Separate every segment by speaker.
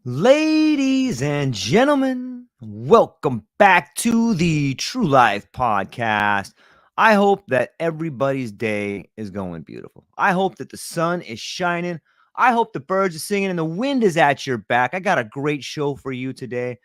Speaker 1: Ladies and gentlemen, welcome back to the True Life Podcast. I hope that everybody's day is going beautiful. I hope that the sun is shining. I hope the birds are singing and the wind is at your back. I got a great show for you today.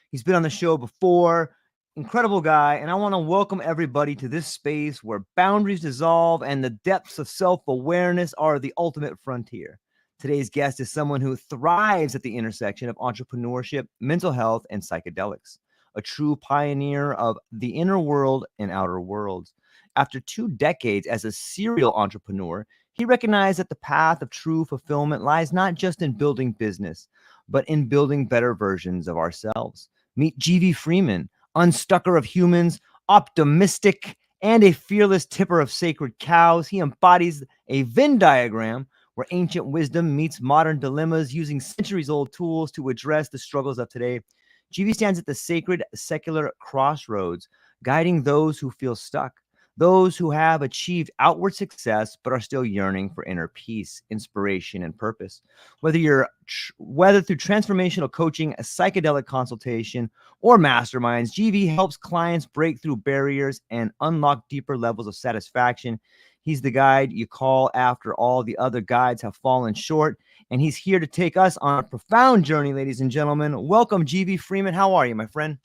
Speaker 1: He's been on the show before, incredible guy, and I want to welcome everybody to this space where boundaries dissolve and the depths of self-awareness are the ultimate frontier. Today's guest is someone who thrives at the intersection of entrepreneurship, mental health, and psychedelics, a true pioneer of the inner world and outer worlds. After 2 decades as a serial entrepreneur, he recognized that the path of true fulfillment lies not just in building business, but in building better versions of ourselves. Meet Gv Freeman, unstucker of humans, optimistic, and a fearless tipper of sacred cows. He embodies a Venn diagram where ancient wisdom meets modern dilemmas using centuries-old tools to address the struggles of today. Gv stands at the sacred secular crossroads, guiding those who feel stuck, those who have achieved outward success but are still yearning for inner peace, inspiration, and purpose. Whether through transformational coaching, a psychedelic consultation, or masterminds, Gv helps clients break through barriers and unlock deeper levels of satisfaction. He's the guide you call after all the other guides have fallen short, and he's here to take us on a profound journey, ladies and gentlemen. Welcome, Gv Freeman. How are you, my friend?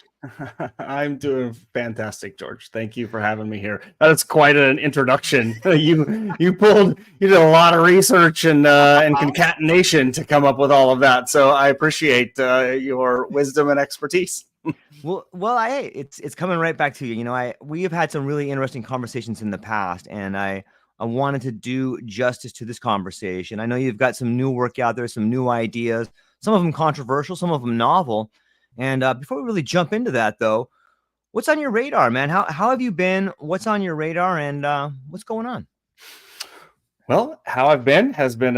Speaker 2: I'm doing fantastic, George. Thank you for having me here. That's quite an introduction. You did a lot of research and concatenation to come up with all of that. So I appreciate your wisdom and expertise.
Speaker 1: Well, it's coming right back to you. You know, we have had some really interesting conversations in the past, and I wanted to do justice to this conversation. I know you've got some new work out there, some new ideas, some of them controversial, some of them novel. And before we really jump into that, though, what's on your radar, man? How have you been? What's on your radar, and what's going on?
Speaker 2: Well, how I've been has been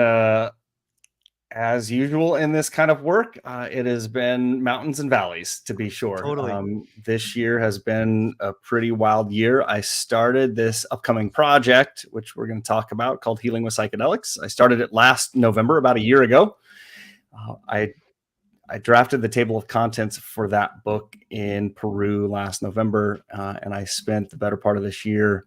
Speaker 2: as usual in this kind of work. It has been mountains and valleys, to be sure.
Speaker 1: Totally.
Speaker 2: This year has been a pretty wild year. I started this upcoming project, which we're going to talk about, called Healing with Psychedelics. I started it last November, about a year ago. I drafted the table of contents for that book in Peru last November, and I spent the better part of this year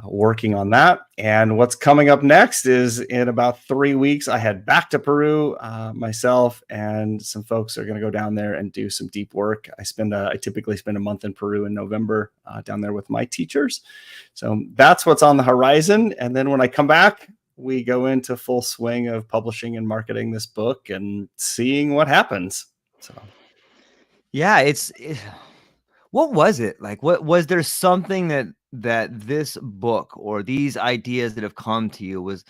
Speaker 2: working on that. And what's coming up next is in about 3 weeks, I head back to Peru. Myself and some folks are going to go down there and do some deep work. I typically spend a month in Peru in November down there with my teachers. So that's what's on the horizon. And then when I come back, we go into full swing of publishing and marketing this book and seeing what happens. So,
Speaker 1: yeah, what was it like? What was there something that this book or these ideas that have come to you is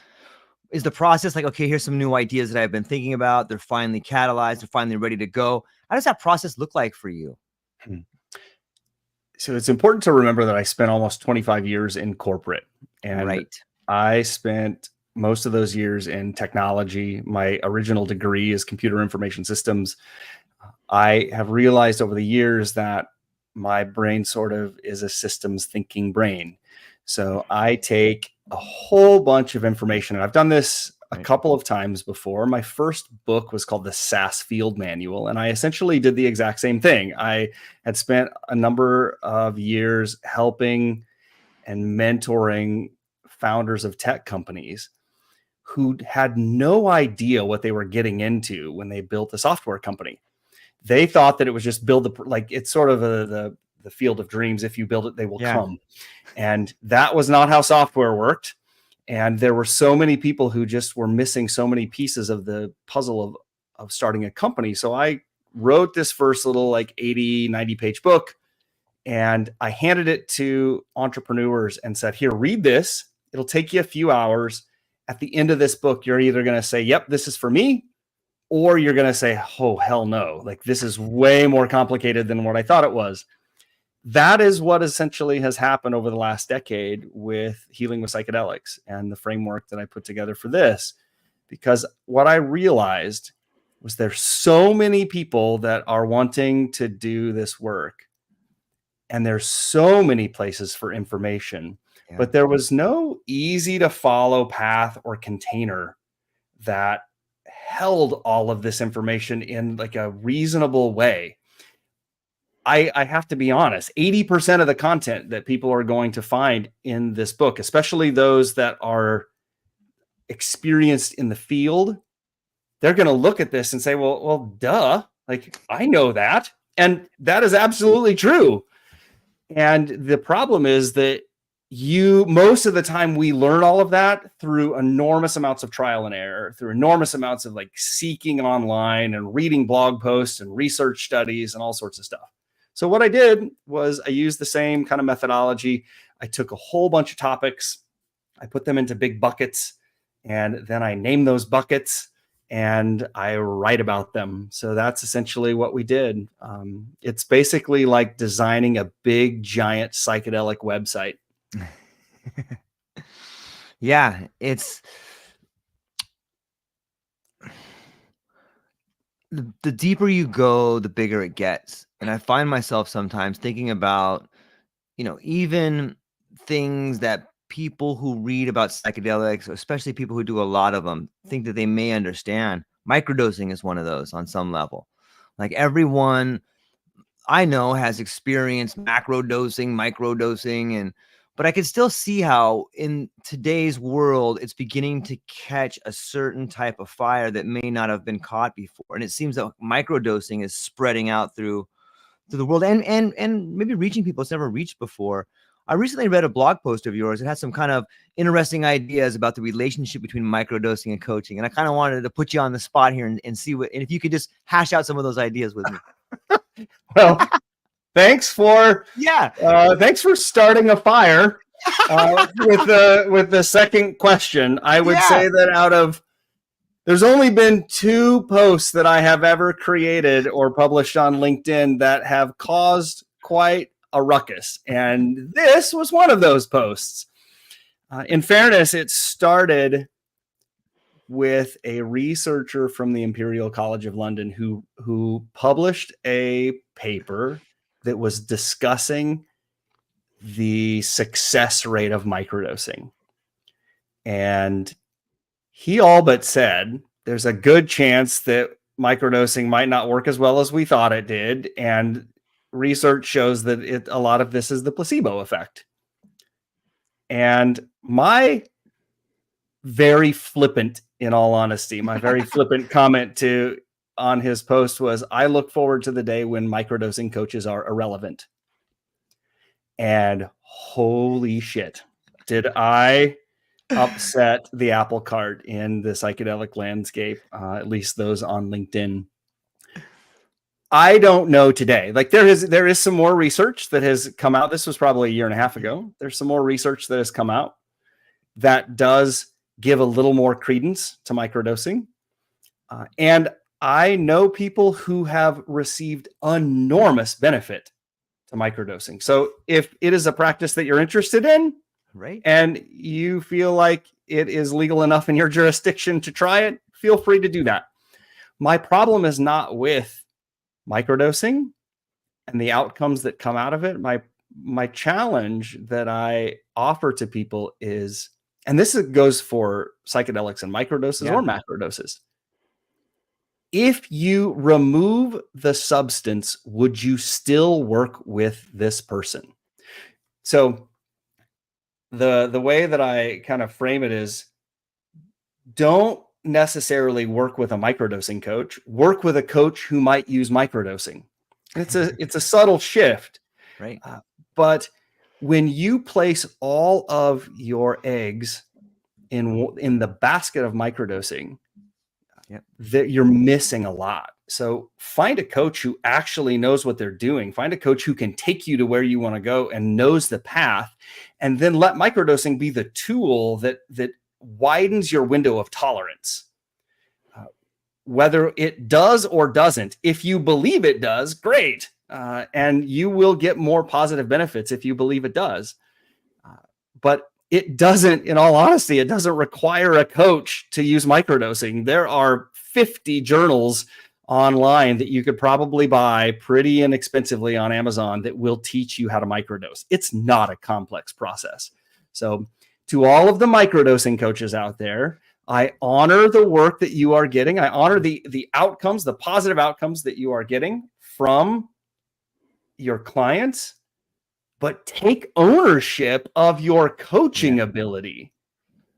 Speaker 1: the process like, okay, here's some new ideas that I've been thinking about. They're finally catalyzed. They're finally ready to go. How does that process look like for you?
Speaker 2: So it's important to remember that I spent almost 25 years in corporate, and
Speaker 1: right.
Speaker 2: I spent most of those years in technology. My original degree is computer information systems. I have realized over the years that my brain sort of is a systems thinking brain. So I take a whole bunch of information, and I've done this a couple of times before. My first book was called the SaaS Field Manual, and I essentially did the exact same thing. I had spent a number of years helping and mentoring founders of tech companies who had no idea what they were getting into when they built a software company. They thought that it was just it's sort of the field of dreams. If you build it, they will come. And that was not how software worked. And there were so many people who just were missing so many pieces of the puzzle of starting a company. So I wrote this first little 80, 90 page book, and I handed it to entrepreneurs and said, here, read this. It'll take you a few hours. At the end of this book, you're either going to say, yep, this is for me, or you're going to say, oh, hell no. This is way more complicated than what I thought it was. That is what essentially has happened over the last decade with Healing with Psychedelics and the framework that I put together for this. Because what I realized was there's so many people that are wanting to do this work, and there's so many places for information. But there was no easy to follow path or container that held all of this information in like a reasonable way. I have to be honest, 80% of the content that people are going to find in this book, especially those that are experienced in the field, they're going to look at this and say, well, duh, like I know that. And that is absolutely true. And the problem is that most of the time we learn all of that through enormous amounts of trial and error, through enormous amounts of like seeking online and reading blog posts and research studies and all sorts of stuff. So what I did was I used the same kind of methodology. I took a whole bunch of topics, I put them into big buckets, and then I name those buckets and I write about them. So that's essentially what we did. It's basically like designing a big, giant psychedelic website.
Speaker 1: Yeah, it's the deeper you go, the bigger it gets. And I find myself sometimes thinking about, even things that people who read about psychedelics, especially people who do a lot of them, think that they may understand. Microdosing is one of those on some level. Like everyone I know has experienced macro dosing, micro dosing, but I can still see how in today's world, it's beginning to catch a certain type of fire that may not have been caught before. And it seems that microdosing is spreading out through the world and maybe reaching people it's never reached before. I recently read a blog post of yours. It had some kind of interesting ideas about the relationship between microdosing and coaching. And I kind of wanted to put you on the spot here and see and if you could just hash out some of those ideas with me.
Speaker 2: Well, thanks for starting a fire with the second question. I would say that there's only been 2 posts that I have ever created or published on LinkedIn that have caused quite a ruckus. And this was one of those posts. In fairness, it started with a researcher from the Imperial College of London who published a paper that was discussing the success rate of microdosing. And he all but said, there's a good chance that microdosing might not work as well as we thought it did. And research shows that a lot of this is the placebo effect. And my very flippant, in all honesty, my very flippant comment on his post was, I look forward to the day when microdosing coaches are irrelevant. And holy shit, did I upset the apple cart in the psychedelic landscape, at least those on LinkedIn. I don't know today. Like there is some more research that has come out. This was probably a year and a half ago. There's some more research that has come out that does give a little more credence to microdosing. And I know people who have received enormous benefit to microdosing. So if it is a practice that you're interested in,
Speaker 1: right,
Speaker 2: and you feel like it is legal enough in your jurisdiction to try it, feel free to do that. My problem is not with microdosing and the outcomes that come out of it. My challenge that I offer to people is, and this goes for psychedelics and microdoses or macrodoses. If you remove the substance, would you still work with this person? So the way that I kind of frame it is, don't necessarily work with a microdosing coach, work with a coach who might use microdosing. It's a subtle shift,
Speaker 1: right?
Speaker 2: But when you place all of your eggs in the basket of microdosing, that you're missing a lot. So find a coach who actually knows what they're doing. Find a coach who can take you to where you want to go and knows the path, and then let microdosing be the tool that widens your window of tolerance. Whether it does or doesn't, if you believe it does, great. And you will get more positive benefits if you believe it does. But it doesn't, in all honesty, it doesn't require a coach to use microdosing. There are 50 journals online that you could probably buy pretty inexpensively on Amazon that will teach you how to microdose. It's not a complex process. So to all of the microdosing coaches out there, I honor the work that you are getting. I honor the outcomes, the positive outcomes that you are getting from your clients, but take ownership of your coaching ability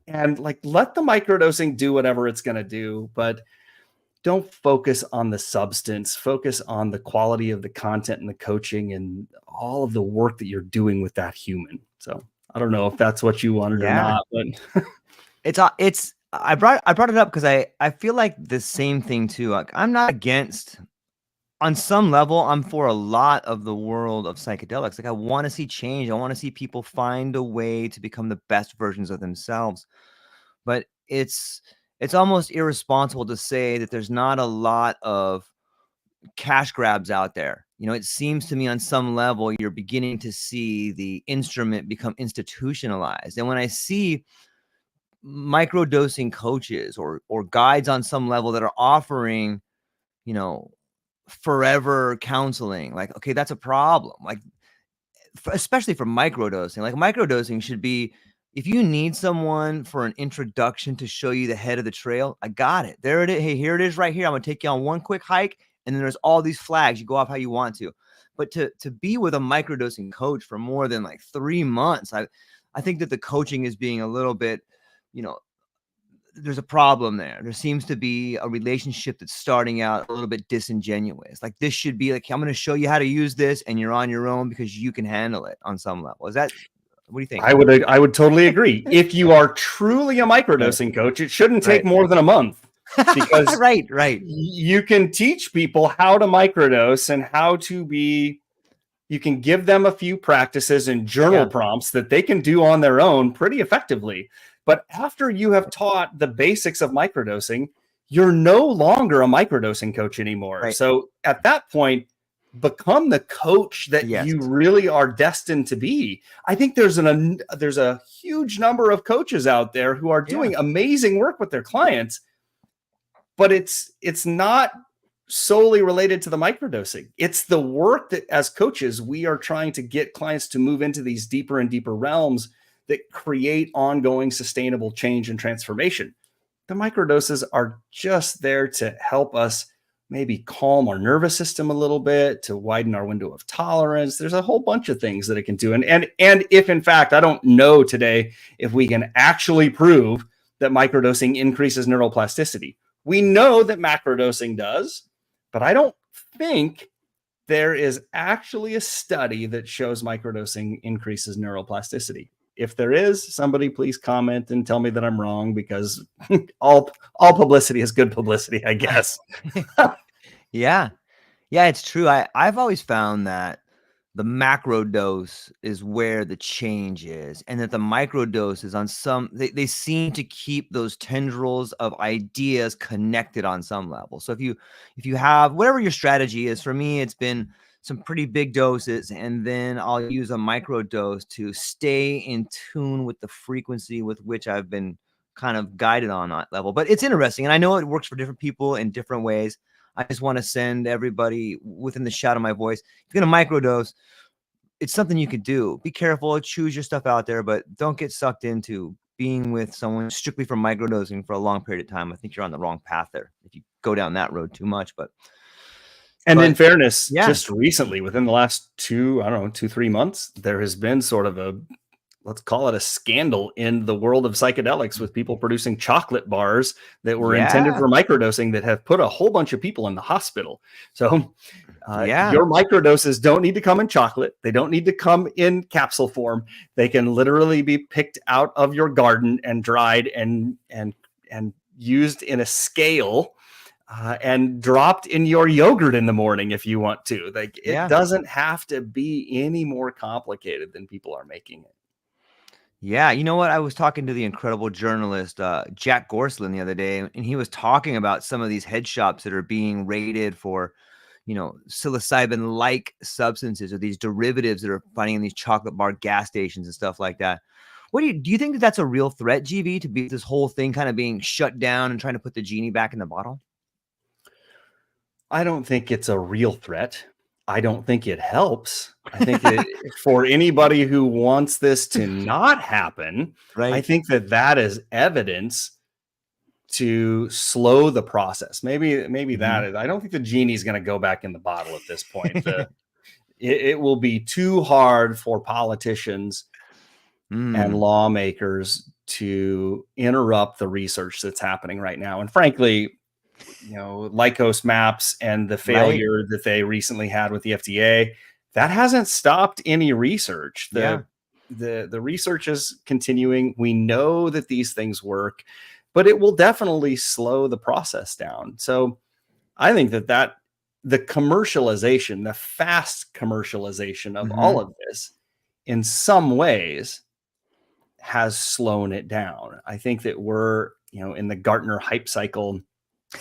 Speaker 2: and like let the microdosing do whatever it's going to do, but don't focus on the substance, focus on the quality of the content and the coaching and all of the work that you're doing with that human. So I don't know if that's what you wanted or not, but
Speaker 1: I brought it up because I feel like the same thing too. Like, I'm not against, on some level, I'm for a lot of the world of psychedelics. Like, I want to see change. I want to see people find a way to become the best versions of themselves. But it's almost irresponsible to say that there's not a lot of cash grabs out there. You know, it seems to me on some level you're beginning to see the instrument become institutionalized. And when I see microdosing coaches or guides on some level that are offering, you know, forever counseling, like, okay, that's a problem. Like, especially for microdosing, like microdosing should be, if you need someone for an introduction to show you the head of the trail, I got it. There it is. Hey, here it is right here. I'm going to take you on one quick hike. And then there's all these flags. You go off how you want to. But to be with a microdosing coach for more than like 3 months, I think that the coaching is being a little bit, you know, there's a problem there. There seems to be a relationship that's starting out a little bit disingenuous. Like, this should be like, I'm going to show you how to use this and you're on your own because you can handle it on some level. Is that, what do you think?
Speaker 2: I would totally agree. If you are truly a microdosing coach, it shouldn't take more than a month, because
Speaker 1: right.
Speaker 2: You can teach people how to microdose and how to be, you can give them a few practices and journal prompts that they can do on their own pretty effectively. But after you have taught the basics of microdosing, you're no longer a microdosing coach anymore.
Speaker 1: Right.
Speaker 2: So at that point, become the coach that you really are destined to be. I think there's a huge number of coaches out there who are doing amazing work with their clients, but it's not solely related to the microdosing. It's the work that as coaches, we are trying to get clients to move into these deeper and deeper realms that create ongoing sustainable change and transformation. The microdoses are just there to help us maybe calm our nervous system a little bit, to widen our window of tolerance. There's a whole bunch of things that it can do. And if in fact, I don't know today if we can actually prove that microdosing increases neuroplasticity. We know that macrodosing does, but I don't think there is actually a study that shows microdosing increases neuroplasticity. If there is, somebody please comment and tell me that I'm wrong, because all publicity is good publicity, I guess.
Speaker 1: Yeah, it's true. I've always found that the macro dose is where the change is, and that the micro dose is on some, they seem to keep those tendrils of ideas connected on some level. So if you have whatever your strategy is, for me, it's been some pretty big doses, and then I'll use a micro dose to stay in tune with the frequency with which I've been kind of guided on that level. But it's interesting, and I know it works for different people in different ways. I just want to send everybody within the shout of my voice, if you're going to microdose, it's something you could do. Be careful, choose your stuff out there, but don't get sucked into being with someone strictly for microdosing for a long period of time. I think you're on the wrong path there if you go down that road too much. But
Speaker 2: in fairness, just recently, within the last 2-3 months, there has been sort of a, let's call it a scandal in the world of psychedelics, with people producing chocolate bars that were intended for microdosing that have put a whole bunch of people in the hospital. So your microdoses don't need to come in chocolate. They don't need to come in capsule form. They can literally be picked out of your garden and dried and used in a scale and dropped in your yogurt in the morning if you want to. Like, it doesn't have to be any more complicated than people are making it.
Speaker 1: Yeah, you know what? I was talking to the incredible journalist Jack Gorslin the other day, and he was talking about some of these head shops that are being raided for, you know, psilocybin-like substances, or these derivatives that are finding in these chocolate bar gas stations and stuff like that. What do you think that that's a real threat, GV, to be this whole thing kind of being shut down and trying to put the genie back in the bottle?
Speaker 2: I don't think it's a real threat. I don't think it helps. I think for anybody who wants this to not happen, I think that is evidence to slow the process. Maybe that is, I don't think the genie's going to go back in the bottle at this point. It will be too hard for politicians and lawmakers to interrupt the research that's happening right now. And frankly, Lycos maps and the failure that they recently had with the FDA, that hasn't stopped any research. The research is continuing. We know that these things work, but it will definitely slow the process down. So I think that the commercialization, the fast commercialization of all of this in some ways has slowed it down. I think that we're, in the Gartner hype cycle,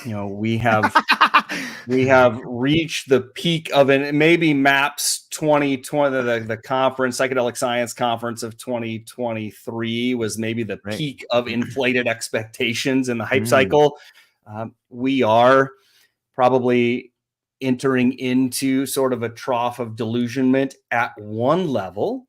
Speaker 2: we have reached the peak of it. Maybe MAPS 2020, the conference, psychedelic science conference of 2023 was maybe the peak of inflated expectations in the hype cycle. We are probably entering into sort of a trough of delusionment at one level.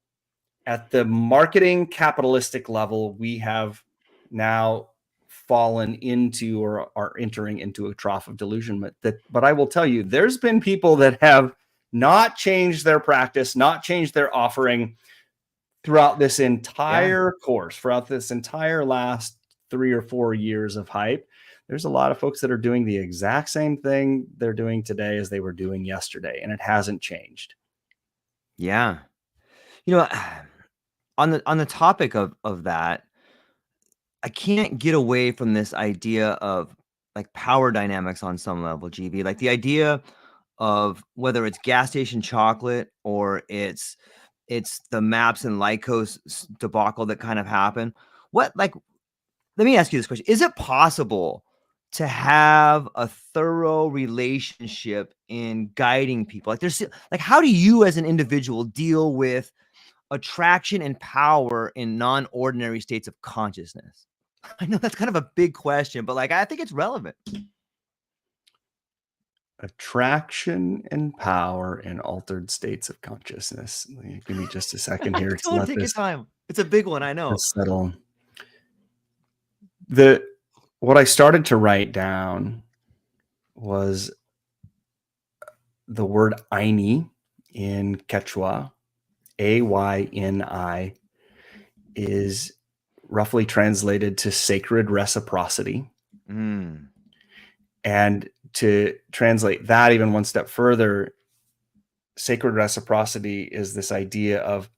Speaker 2: At the marketing capitalistic level, we have now fallen into or are entering into a trough of delusionment. But I will tell you, there's been people that have not changed their practice, not changed their offering throughout this entire course, throughout this entire last 3 or 4 years of hype. There's a lot of folks that are doing the exact same thing they're doing today as they were doing yesterday, and it hasn't changed.
Speaker 1: Yeah. On the topic of that, I can't get away from this idea of like power dynamics on some level, GV. Like the idea of whether it's gas station chocolate or it's the MAPS and Lycos debacle that kind of happened. Let me ask you this question. Is it possible to have a thorough relationship in guiding people? How do you as an individual deal with attraction and power in non-ordinary states of consciousness? I know that's kind of a big question, but I think it's relevant.
Speaker 2: Attraction and power in altered states of consciousness. Give me just a second here to let
Speaker 1: take
Speaker 2: this
Speaker 1: your time. It's a big one, I know.
Speaker 2: Settle. What I started to write down was the word Ayni in Quechua, Ayni, is roughly translated to sacred reciprocity. And to translate that even one step further, sacred reciprocity is this idea of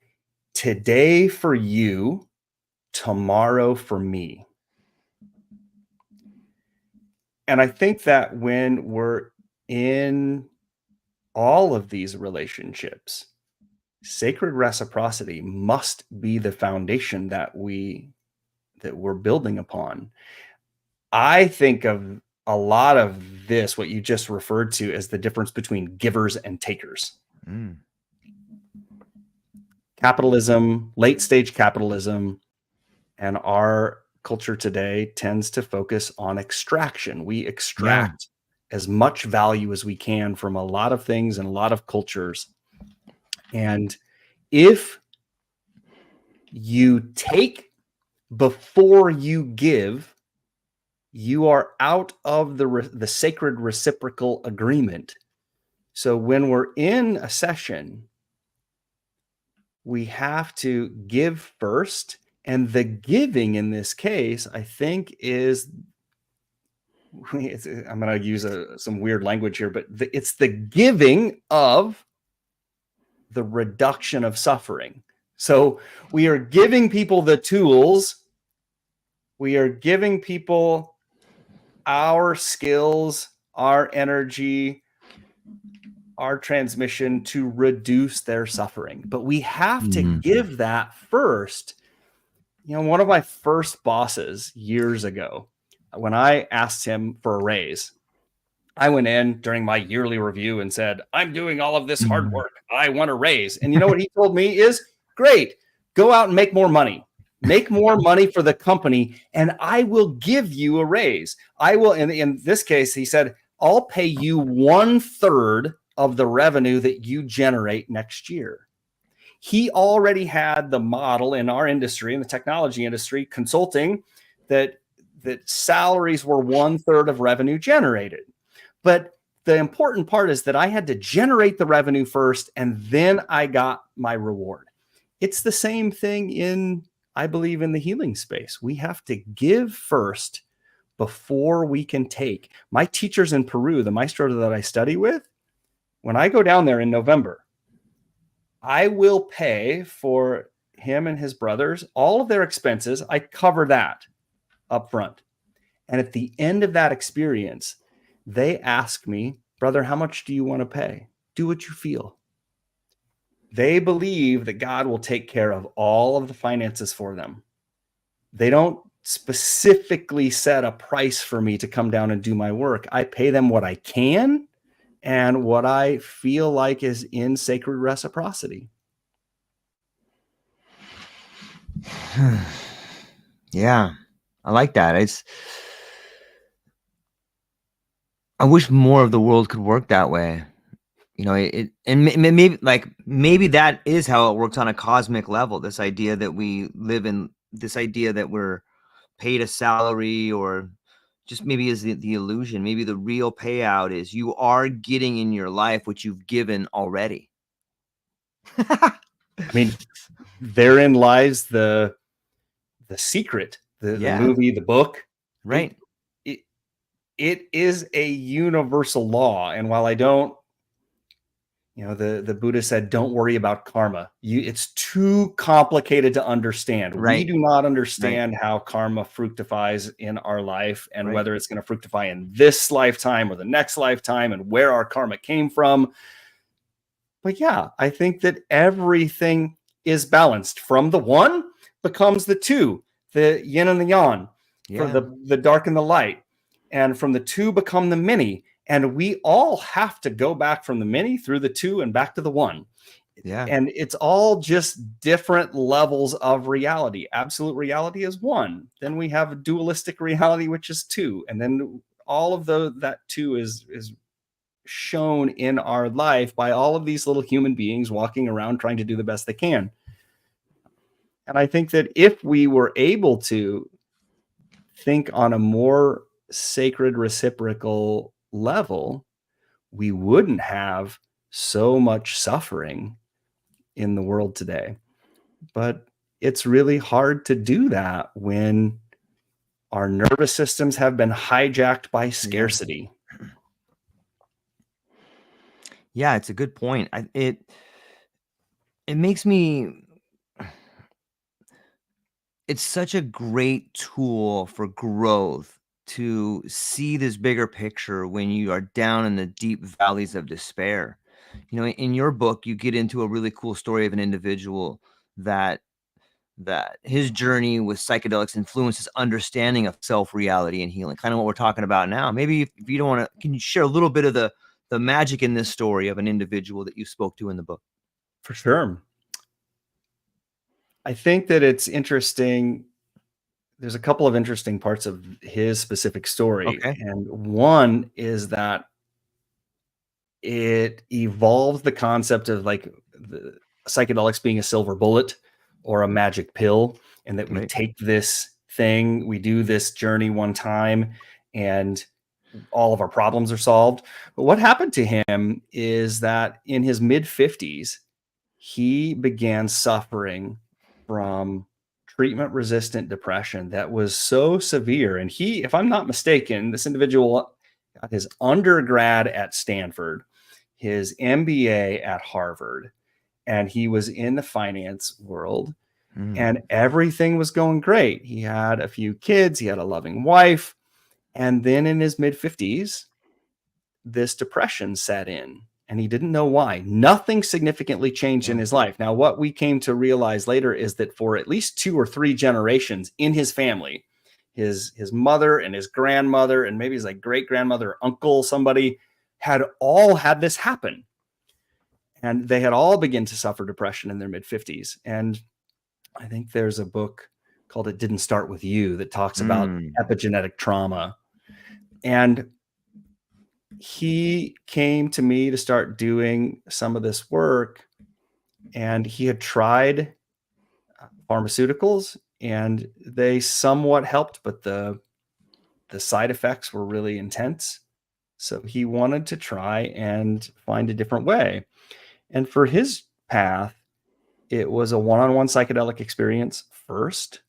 Speaker 2: today for you, tomorrow for me. And I think that when we're in all of these relationships, sacred reciprocity must be the foundation that we're building upon. I think of a lot of this, what you just referred to, as the difference between givers and takers. Capitalism, late stage capitalism, and our culture today tends to focus on extraction. We extract as much value as we can from a lot of things and a lot of cultures. And if you take before you give, you are out of the sacred reciprocal agreement. So when we're in a session, we have to give first. And the giving in this case, I think, is, I'm going to use some weird language here, but it's the giving of the reduction of suffering. So we are giving people the tools. We are giving people our skills, our energy, our transmission to reduce their suffering. But we have to give that first. One of my first bosses years ago, when I asked him for a raise, I went in during my yearly review and said, I'm doing all of this hard work. I want a raise. And you know what he told me is, great, go out and make more money. Make more money for the company, and I will give you a raise. I will, in this case, he said, I'll pay you 1/3 of the revenue that you generate next year. He already had the model in our industry, in the technology industry, consulting, that that salaries were 1/3 of revenue generated. But the important part is that I had to generate the revenue first, and then I got my reward. It's the same thing I believe, in the healing space. We have to give first before we can take. My teachers in Peru, the maestro that I study with, when I go down there in November, I will pay for him and his brothers, all of their expenses. I cover that up front. And at the end of that experience, they ask me, brother, how much do you want to pay? Do what you feel. They believe that God will take care of all of the finances for them. They don't specifically set a price for me to come down and do my work. I pay them what I can and what I feel like is in sacred reciprocity.
Speaker 1: Yeah, I like that. I wish more of the world could work that way. You know, maybe that is how it works on a cosmic level. This idea that we live in, this idea that we're paid a salary, or just maybe is the illusion. Maybe the real payout is you are getting in your life what you've given already.
Speaker 2: I mean, therein lies the secret, the movie, the book.
Speaker 1: Right.
Speaker 2: It is a universal law. And while I don't, the Buddha said, don't worry about karma. It's too complicated to understand.
Speaker 1: Right.
Speaker 2: We do not understand how karma fructifies in our life, and whether it's going to fructify in this lifetime or the next lifetime, and where our karma came from. But yeah, I think that everything is balanced. From the one becomes the two, the yin and the yang, from the dark and the light. And from the two become the many. And we all have to go back from the many through the two and back to the one.
Speaker 1: Yeah.
Speaker 2: And it's all just different levels of reality. Absolute reality is one. Then we have a dualistic reality, which is two. And then all of that two is shown in our life by all of these little human beings walking around trying to do the best they can. And I think that if we were able to think on a more sacred reciprocal level, we wouldn't have so much suffering in the world today. But it's really hard to do that when our nervous systems have been hijacked by scarcity.
Speaker 1: Yeah, it's a good point. It makes me, it's such a great tool for growth to see this bigger picture when you are down in the deep valleys of despair. You know, in your book, you get into a really cool story of an individual that his journey with psychedelics influences understanding of self-reality and healing, kind of what we're talking about now. Maybe if you don't want to, can you share a little bit of the magic in this story of an individual that you spoke to in the book?
Speaker 2: For sure. I think that it's interesting. There's a couple of interesting parts of his specific story.
Speaker 1: Okay.
Speaker 2: And one is that it evolves the concept of like the psychedelics being a silver bullet or a magic pill, and that we take this thing, we do this journey one time, and all of our problems are solved. But what happened to him is that in his mid-50s, he began suffering from treatment-resistant depression that was so severe. And he, if I'm not mistaken, this individual got his undergrad at Stanford, his MBA at Harvard, and he was in the finance world, and everything was going great. He had a few kids, he had a loving wife, and then in his mid-50s, this depression set in, and he didn't know why. Nothing significantly changed in his life. Now, what we came to realize later is that for at least 2 or 3 generations in his family, his mother and his grandmother, and maybe his like great grandmother or uncle, somebody had all had this happen. And they had all begun to suffer depression in their mid-50s. And I think there's a book called It Didn't Start With You that talks about epigenetic trauma. And he came to me to start doing some of this work, and he had tried pharmaceuticals and they somewhat helped, but the the side effects were really intense. So he wanted to try and find a different way. And for his path, it was a one-on-one psychedelic experience first,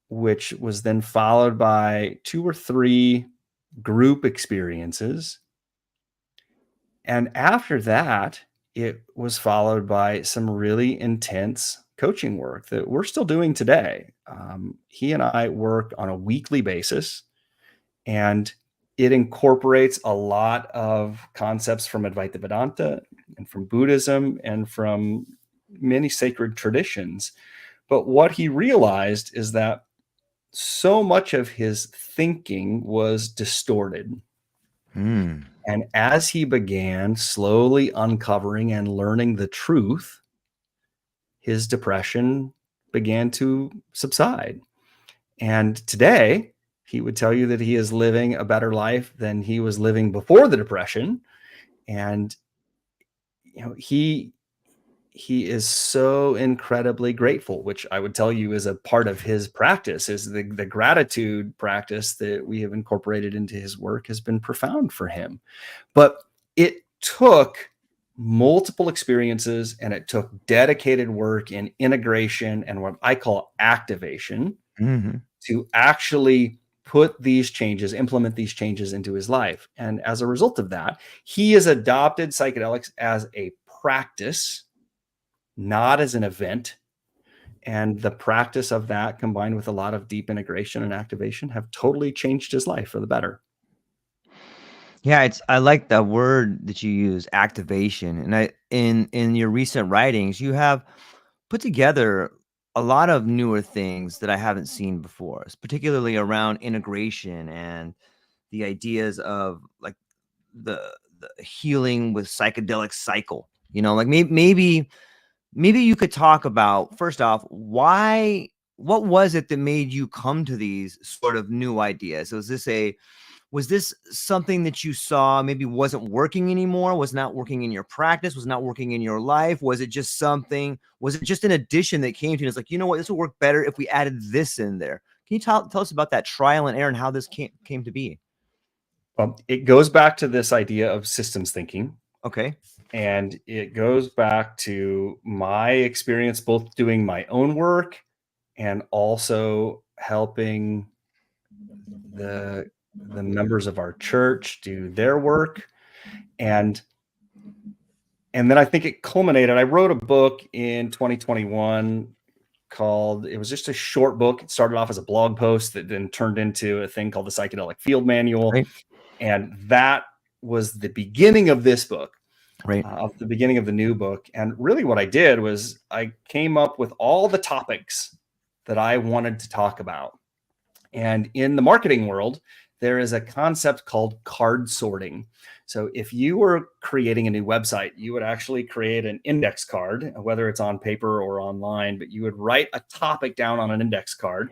Speaker 2: which was then followed by 2 or 3 group experiences. And after that, it was followed by some really intense coaching work that we're still doing today. He and I work on a weekly basis, and it incorporates a lot of concepts from Advaita Vedanta and from Buddhism and from many sacred traditions. But what he realized is that so much of his thinking was distorted.
Speaker 1: Mm.
Speaker 2: And as he began slowly uncovering and learning the truth, his depression began to subside. And today, he would tell you that he is living a better life than he was living before the depression. And he is so incredibly grateful, which I would tell you is a part of his practice. Is the gratitude practice that we have incorporated into his work has been profound for him. But it took multiple experiences, and it took dedicated work in integration and what I call activation to actually implement these changes into his life. And as a result of that, he has adopted psychedelics as a practice, not as an event. And the practice of that, combined with a lot of deep integration and activation, have totally changed his life for the better.
Speaker 1: Yeah, I like the word that you use, activation. And in your recent writings, you have put together a lot of newer things that I haven't seen before, particularly around integration and the ideas of like the healing with psychedelic cycle. Like maybe you could talk about, first off, what was it that made you come to these sort of new ideas? Was this something that you saw maybe wasn't working anymore, was not working in your practice, was not working in your life? Was it just an addition that came to you? It's like, you know what, this will work better if we added this in there. Can you tell us about that trial and error and how this came to be?
Speaker 2: Well, it goes back to this idea of systems thinking.
Speaker 1: Okay.
Speaker 2: And it goes back to my experience, both doing my own work and also helping the members of our church do their work. And then I think it culminated. I wrote a book in 2021 it was just a short book. It started off as a blog post that then turned into a thing called the Psychedelic Field Manual.
Speaker 1: Right.
Speaker 2: And that was the beginning of this book.
Speaker 1: Right.
Speaker 2: Of the beginning of the new book. And really what I did was I came up with all the topics that I wanted to talk about. And in the marketing world, there is a concept called card sorting. So if you were creating a new website, you would actually create an index card, whether it's on paper or online, but you would write a topic down on an index card.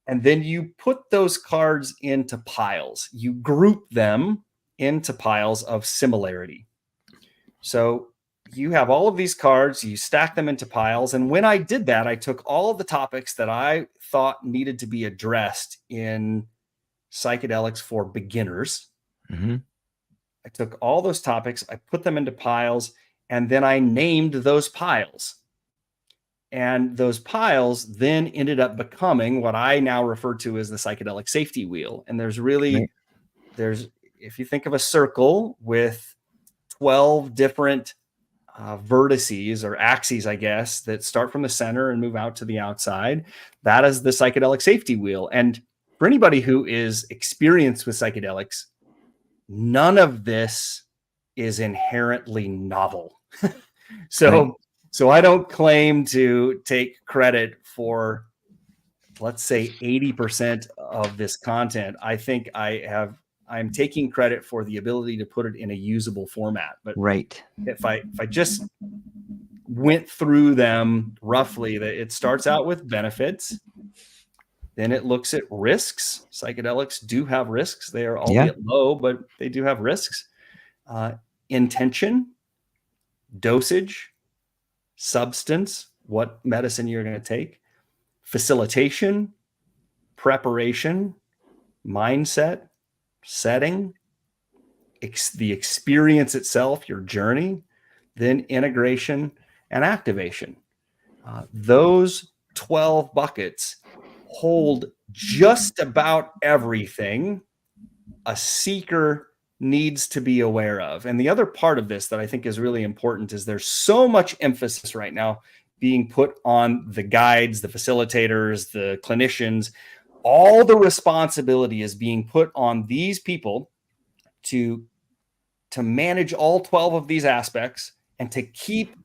Speaker 2: And then you put those cards into piles. You group them into piles of similarity. So you have all of these cards, you stack them into piles. And when I did that, I took all of the topics that I thought needed to be addressed in psychedelics for beginners.
Speaker 1: Mm-hmm.
Speaker 2: I took all those topics, I put them into piles, and then I named those piles. And those piles then ended up becoming what I now refer to as the psychedelic safety wheel. And there's if you think of a circle with 12 different vertices or axes, I guess, that start from the center and move out to the outside, that is the psychedelic safety wheel. And for anybody who is experienced with psychedelics, none of this is inherently novel. So I don't claim to take credit for, let's say, 80% of this content. I think I'm taking credit for the ability to put it in a usable format. But
Speaker 1: right.
Speaker 2: If I just went through them roughly, it starts out with benefits. Then it looks at risks. Psychedelics do have risks. They are albeit low, but they do have risks. Intention, dosage, substance, what medicine you're going to take, facilitation, preparation, mindset, setting, the experience itself, your journey, then integration and activation. Those 12 buckets hold just about everything a seeker needs to be aware of. And the other part of this that I think is really important is there's so much emphasis right now being put on the guides, the facilitators, the clinicians. All the responsibility is being put on these people to manage all 12 of these aspects and to keep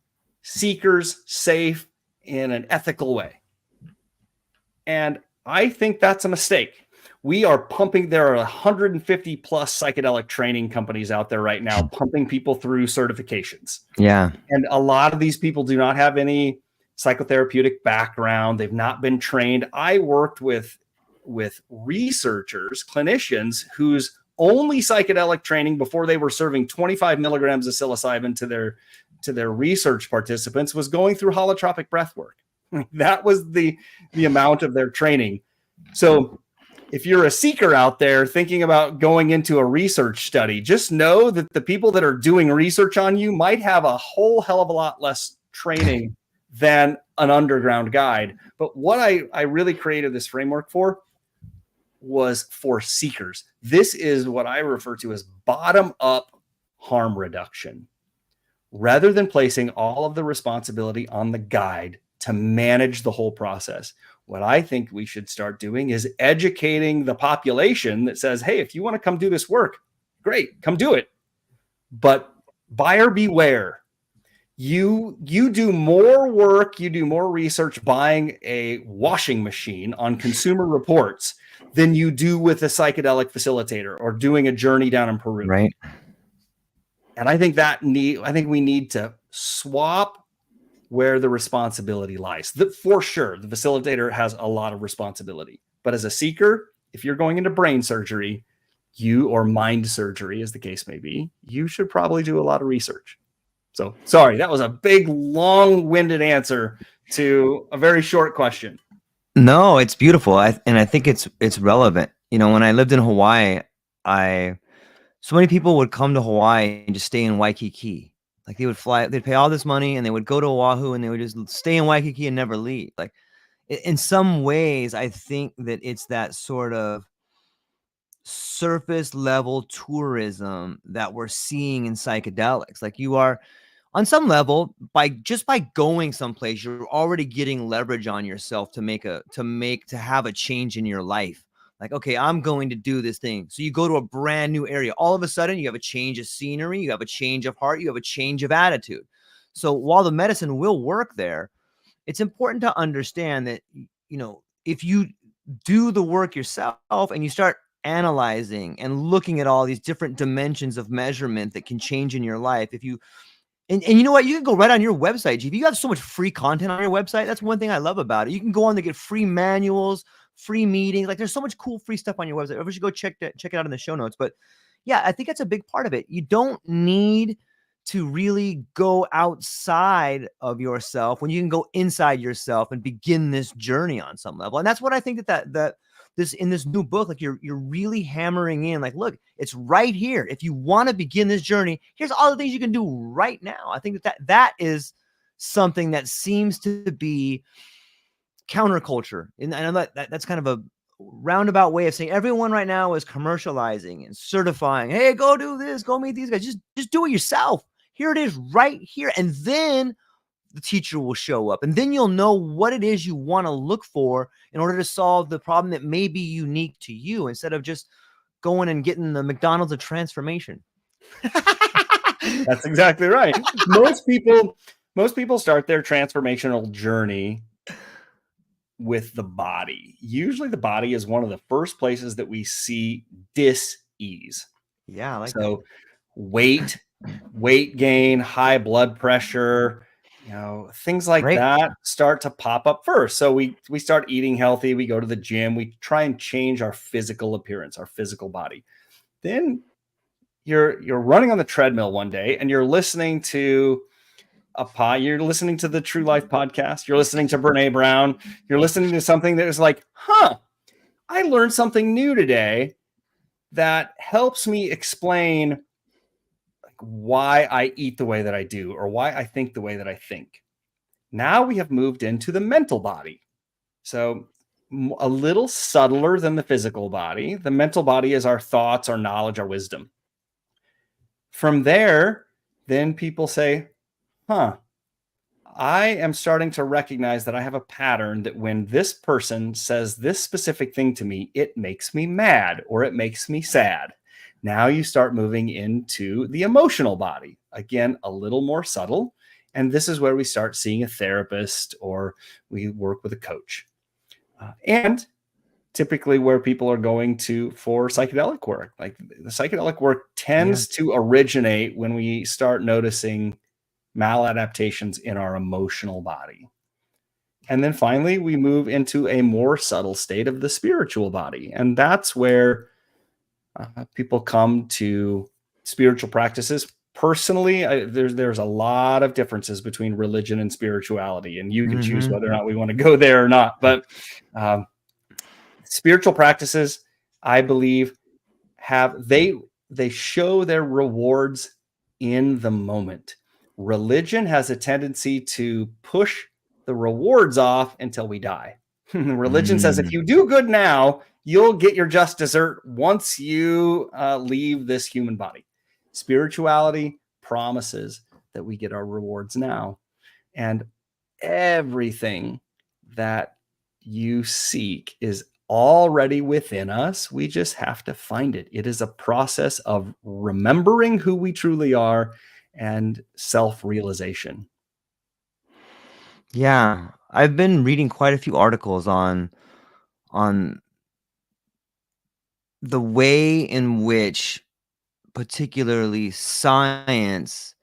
Speaker 2: seekers safe in an ethical way. And I think that's a mistake. We are pumping, there are 150 plus psychedelic training companies out there right now, pumping people through certifications.
Speaker 1: Yeah.
Speaker 2: And a lot of these people do not have any psychotherapeutic background. They've not been trained. I worked with researchers, clinicians whose only psychedelic training before they were serving 25 milligrams of psilocybin to their research participants was going through holotropic breath work. That was the amount of their training. So if you're a seeker out there thinking about going into a research study, just know that the people that are doing research on you might have a whole hell of a lot less training than an underground guide. But what I really created this framework for was for seekers. This is what I refer to as bottom-up harm reduction. Rather than placing all of the responsibility on the guide to manage the whole process, what I think we should start doing is educating the population that says, hey, if you want to come do this work, great, come do it. But buyer beware. You do more work, you do more research buying a washing machine on Consumer Reports than you do with a psychedelic facilitator or doing a journey down in Peru.
Speaker 1: Right.
Speaker 2: And I think we need to swap where the responsibility lies. For sure, the facilitator has a lot of responsibility. But as a seeker, if you're going into brain surgery, or mind surgery, as the case may be, you should probably do a lot of research. So sorry, that was a big, long-winded answer to a very short question.
Speaker 1: No, it's beautiful. And I think it's relevant. You know, when I lived in Hawaii, so many people would come to Hawaii and just stay in Waikiki. Like they would fly, they'd pay all this money and they would go to Oahu and they would just stay in Waikiki and never leave. Like in some ways, I think that it's that sort of surface level tourism that we're seeing in psychedelics. Like you are, on some level, by going someplace, you're already getting leverage on yourself to have a change in your life. Like, okay, I'm going to do this thing. So you go to a brand new area. All of a sudden, you have a change of scenery, you have a change of heart, you have a change of attitude. So while the medicine will work there, it's important to understand that, you know, if you do the work yourself and you start analyzing and looking at all these different dimensions of measurement that can change in your life, if you and you know what? You can go right on your website, Gv. You have so much free content on your website. That's one thing I love about it. You can go on to get free manuals, free meetings. Like there's so much cool free stuff on your website. Everybody should go check it out in the show notes. But yeah, I think that's a big part of it. You don't need to really go outside of yourself when you can go inside yourself and begin this journey on some level. And that's what I think that this in this new book, like you're really hammering in, like, look, it's right here. If you want to begin this journey, here's all the things you can do right now. I think that is something that seems to be counterculture. And I know that's kind of a roundabout way of saying everyone right now is commercializing and certifying. Hey, go do this, go meet these guys. Just do it yourself. Here it is right here. And then the teacher will show up and then you'll know what it is you want to look for in order to solve the problem that may be unique to you, instead of just going and getting the McDonald's of transformation.
Speaker 2: That's exactly right. Most people start their transformational journey with the body. Usually the body is one of the first places that we see dis-ease.
Speaker 1: Yeah, I like
Speaker 2: so that. weight gain, high blood pressure, things like that start to pop up first. So we start eating healthy, we go to the gym, we try and change our physical appearance, our physical body. Then you're running on the treadmill one day and you're listening to you're listening to the True Life podcast, you're listening to Brene Brown, you're listening to something that is like, I learned something new today that helps me explain why I eat the way that I do, or why I think the way that I think. Now we have moved into the mental body. So a little subtler than the physical body. The mental body is our thoughts, our knowledge, our wisdom. From there, then people say, huh, I am starting to recognize that I have a pattern that when this person says this specific thing to me, it makes me mad or it makes me sad. Now you start moving into the emotional body. Again, a little more subtle. And this is where we start seeing a therapist or we work with a coach. And typically where people are going to for psychedelic work. Like the psychedelic work tends to originate when we start noticing maladaptations in our emotional body. And then finally, we move into a more subtle state of the spiritual body. And that's where people come to spiritual practices. Personally, there's a lot of differences between religion and spirituality, and you can choose whether or not we want to go there or not. But spiritual practices, I believe, they show their rewards in the moment. Religion has a tendency to push the rewards off until we die. Religion says if you do good now, you'll get your just dessert once you leave this human body. Spirituality promises that we get our rewards now. And everything that you seek is already within us. We just have to find it. It is a process of remembering who we truly are and self-realization.
Speaker 1: Yeah, I've been reading quite a few articles on the way in which particularly science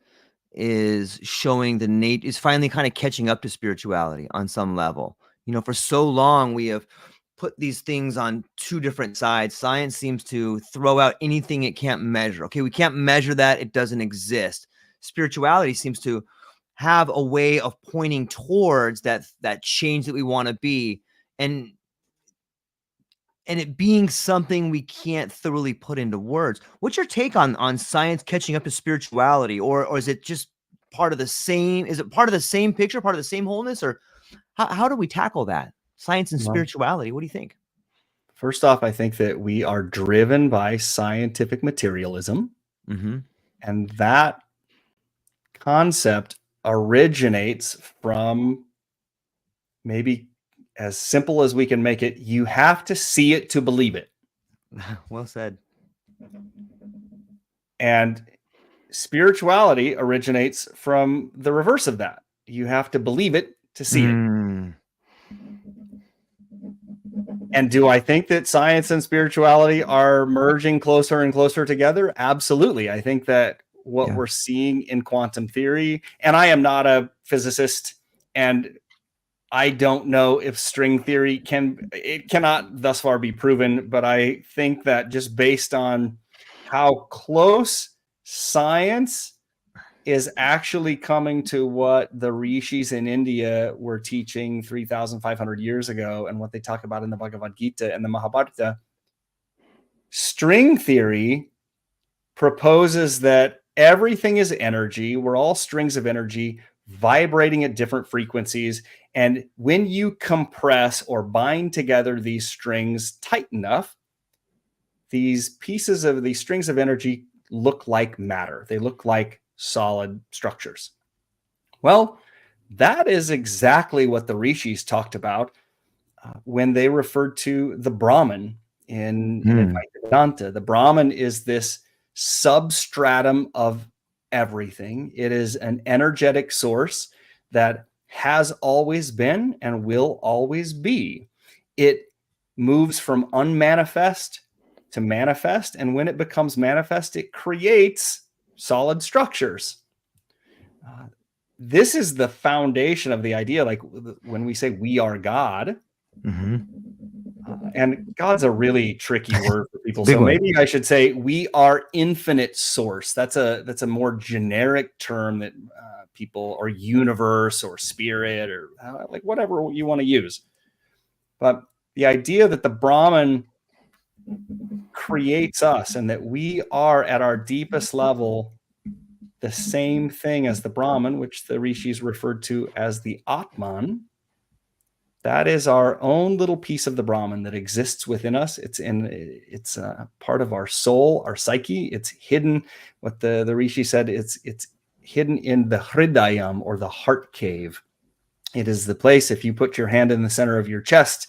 Speaker 1: is showing is finally kind of catching up to spirituality on some level. You know, for so long we have put these things on two different sides. Science seems to throw out anything it can't measure. Okay, we can't measure that, it doesn't exist. Spirituality seems to have a way of pointing towards that change that we want to be, and it being something we can't thoroughly put into words. What's your take on science catching up to spirituality, or is it just part of the same? Is it part of the same picture, part of the same wholeness, or how do we tackle that? Science and spirituality. What do you think?
Speaker 2: First off, I think that we are driven by scientific materialism, and that concept originates from, maybe as simple as we can make it, you have to see it to believe it.
Speaker 1: Well said.
Speaker 2: And spirituality originates from the reverse of that. You have to believe it to see it. And do I think that science and spirituality are merging closer and closer together? Absolutely. I think that what we're seeing in quantum theory, and I am not a physicist, and I don't know if string theory cannot thus far be proven, but I think that just based on how close science is actually coming to what the rishis in India were teaching 3,500 years ago and what they talk about in the Bhagavad Gita and the Mahabharata, string theory proposes that everything is energy. We're all strings of energy vibrating at different frequencies. And when you compress or bind together these strings tight enough, these pieces of these strings of energy look like matter. They look like solid structures. Well, that is exactly what the rishis talked about when they referred to the Brahman in Advaita Vedanta. The Brahman is this substratum of everything. It is an energetic source that has always been and will always be. It moves from unmanifest to manifest, and when it becomes manifest, it creates solid structures. This is the foundation of the idea. Like when we say we are God, and God's a really tricky word for people. So maybe I should say we are infinite source. That's a more generic term that people, or universe or spirit, or like whatever you want to use. But The idea that the Brahman creates us and that we are at our deepest level the same thing as the Brahman, which the rishis referred to as the Atman. That is our own little piece of the Brahman that exists within us. It's part of our soul, our psyche. It's hidden. What the rishi said, it's hidden in the hridayam, or the heart cave. It is the place, if you put your hand in the center of your chest,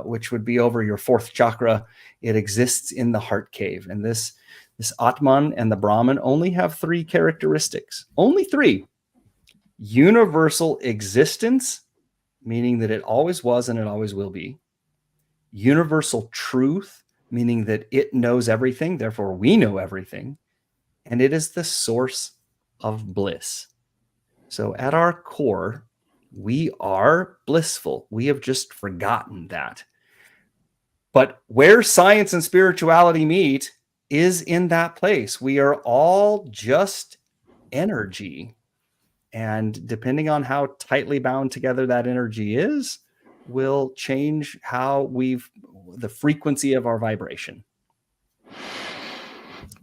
Speaker 2: which would be over your fourth chakra, it exists in the heart cave. And this Atman and the Brahman only have three characteristics. Only three. Universal existence, meaning that it always was and it always will be. Universal truth, meaning that it knows everything, therefore we know everything. And it is the source of bliss. So at our core, we are blissful. We have just forgotten that. But where science and spirituality meet is in that place. We are all just energy. And depending on how tightly bound together that energy is, will change the frequency of our vibration.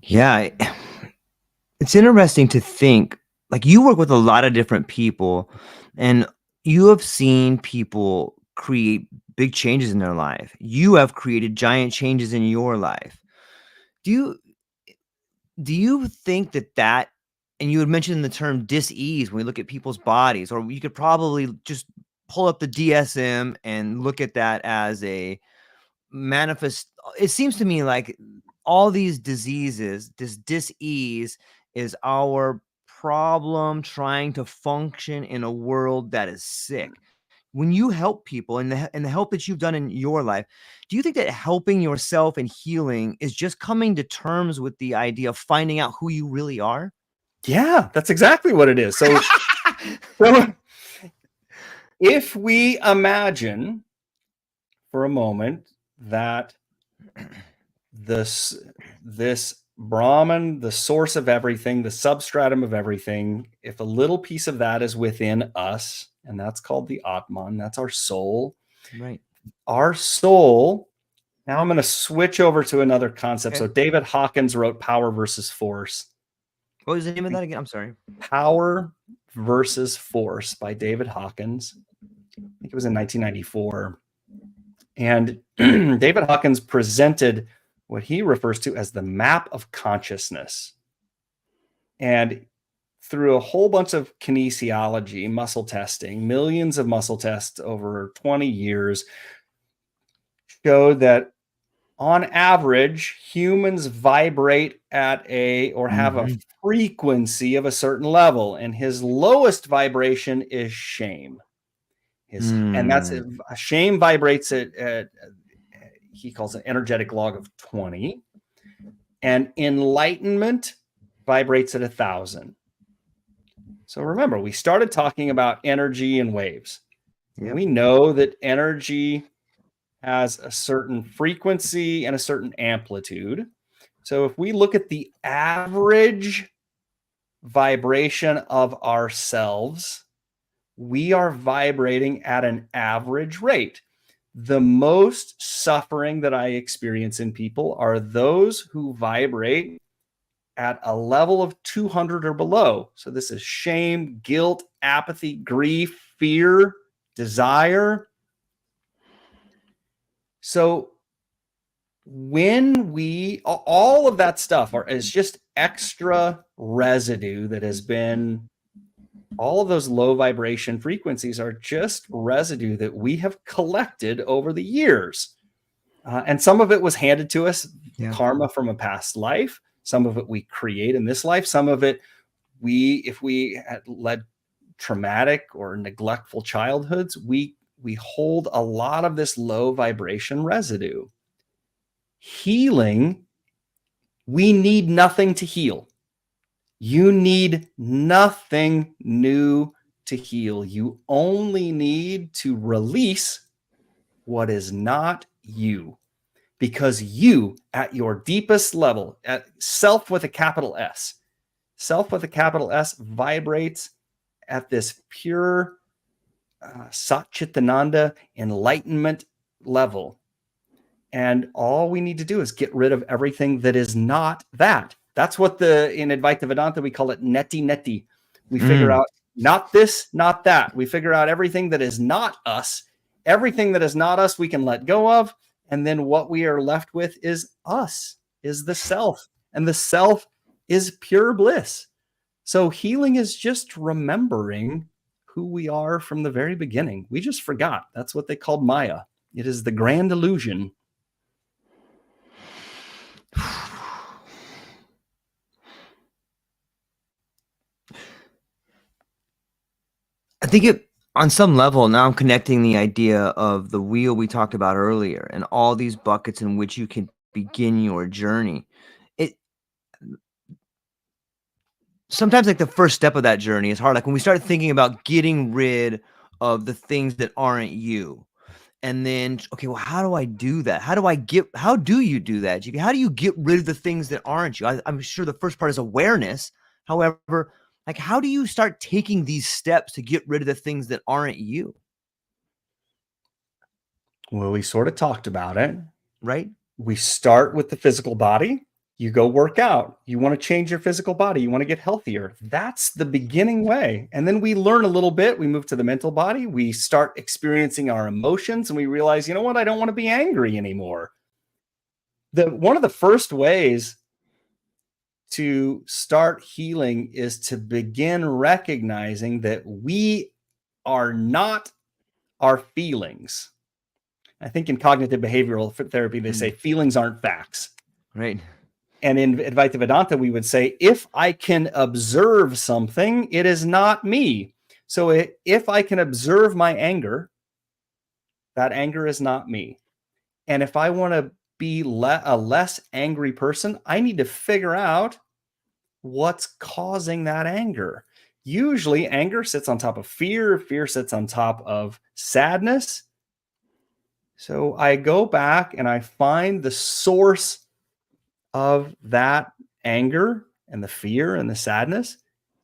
Speaker 1: Yeah. It's interesting to think, like, you work with a lot of different people and you have seen people create big changes in their life. You have created giant changes in your life. Do you think that, and you had mentioned the term dis-ease when we look at people's bodies, or you could probably just pull up the DSM and look at that as a manifest. It seems to me like all these diseases, this dis-ease is our problem trying to function in a world that is sick. When you help people and the help that you've done in your life, do you think that helping yourself and healing is just coming to terms with the idea of finding out who you really are?
Speaker 2: Yeah, that's exactly what it is. So if we imagine for a moment that this Brahman, the source of everything, the substratum of everything, if a little piece of that is within us, and that's called the Atman, that's our soul.
Speaker 1: Right.
Speaker 2: Our soul. Now I'm going to switch over to another concept.
Speaker 1: Okay.
Speaker 2: So David Hawkins wrote Power versus Force.
Speaker 1: What was the name of that again? I'm sorry.
Speaker 2: Power versus Force by David Hawkins. I think it was in 1994. And David Hawkins presented what he refers to as the map of consciousness. And through a whole bunch of kinesiology, muscle testing, millions of muscle tests over 20 years, showed that on average, humans vibrate at have a frequency of a certain level, and his lowest vibration is shame. And that's shame vibrates at he calls an energetic log of 20, and enlightenment vibrates at 1,000. So remember, we started talking about energy and waves. Yep. We know that energy has a certain frequency and a certain amplitude. So if we look at the average vibration of ourselves, we are vibrating at an average rate. The most suffering that I experience in people are those who vibrate at a level of 200 or below. So this is shame, guilt, apathy, grief, fear, desire. So when all of that stuff is just extra residue that has been, all of those low vibration frequencies are just residue that we have collected over the years. And some of it was handed to us, karma from a past life. Some of it we create in this life. Some of it, if we had led traumatic or neglectful childhoods, we hold a lot of this low vibration residue. Healing, we need nothing to heal. You need nothing new to heal. You only need to release what is not you. Because you, at your deepest level, at self with a capital S, vibrates at this pure Satchitananda enlightenment level. And all we need to do is get rid of everything that is not that. That's what in Advaita Vedanta, we call it neti neti. We figure out not this, not that. We figure out everything that is not us. Everything that is not us, we can let go of. And then what we are left with is us, is the self. And the self is pure bliss. So healing is just remembering who we are from the very beginning. We just forgot. That's what they called Maya. It is the grand illusion.
Speaker 1: I think it, on some level, now I'm connecting the idea of the wheel we talked about earlier and all these buckets in which you can begin your journey. Sometimes like the first step of that journey is hard. Like when we start thinking about getting rid of the things that aren't you. And then, okay, well, how do I do that? How do you do that, GV? How do you get rid of the things that aren't you? I'm sure the first part is awareness. However, like, how do you start taking these steps to get rid of the things that aren't you?
Speaker 2: Well, we sort of talked about it,
Speaker 1: right?
Speaker 2: We start with the physical body. You go work out. You want to change your physical body. You want to get healthier. That's the beginning way. And then we learn a little bit. We move to the mental body. We start experiencing our emotions and we realize, you know what? I don't want to be angry anymore. One of the first ways to start healing is to begin recognizing that we are not our feelings. I think in cognitive behavioral therapy, they say feelings aren't facts.
Speaker 1: Right.
Speaker 2: And in Advaita Vedanta, we would say, if I can observe something, it is not me. So if I can observe my anger, that anger is not me. And if I want to be a less angry person, I need to figure out what's causing that anger. Usually anger sits on top of fear. Fear sits on top of sadness. So I go back and I find the source of that anger and the fear and the sadness,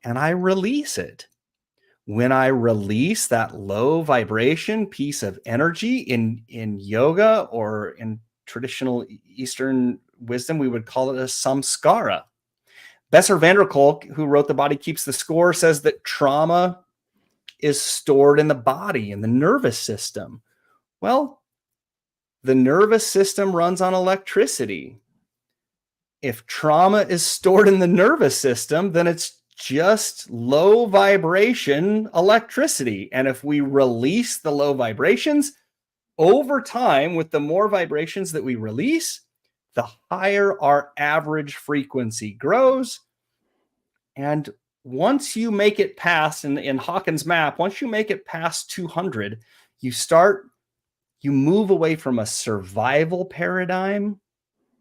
Speaker 2: and I release it. When I release that low vibration piece of energy in yoga or in traditional Eastern wisdom, we would call it a samskara. Besser van der Kolk, who wrote The Body Keeps the Score, says that trauma is stored in the body, in the nervous system. Well, the nervous system runs on electricity. If trauma is stored in the nervous system, then it's just low vibration electricity. And if we release the low vibrations, over time, with the more vibrations that we release, the higher our average frequency grows. And once you make it past, in Hawkins' map, once you make it past 200, you move away from a survival paradigm.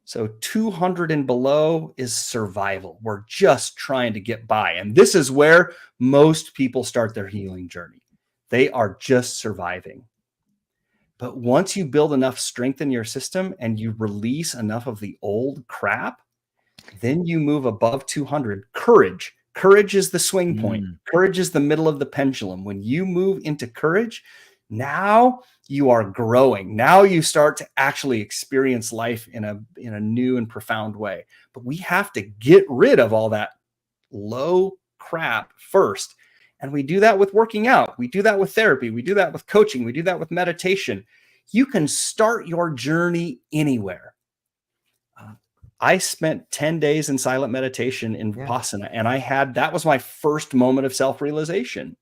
Speaker 2: So 200 and below is survival. We're just trying to get by. And this is where most people start their healing journey. They are just surviving. But once you build enough strength in your system and you release enough of the old crap, then you move above 200. Courage. Courage is the swing point. Courage is the middle of the pendulum. When you move into courage, now you are growing. Now you start to actually experience life in a new and profound way. But we have to get rid of all that low crap first. And we do that with working out. We do that with therapy. We do that with coaching. We do that with meditation. You can start your journey anywhere. I spent 10 days in silent meditation in Vipassana, and that was my first moment of self-realization.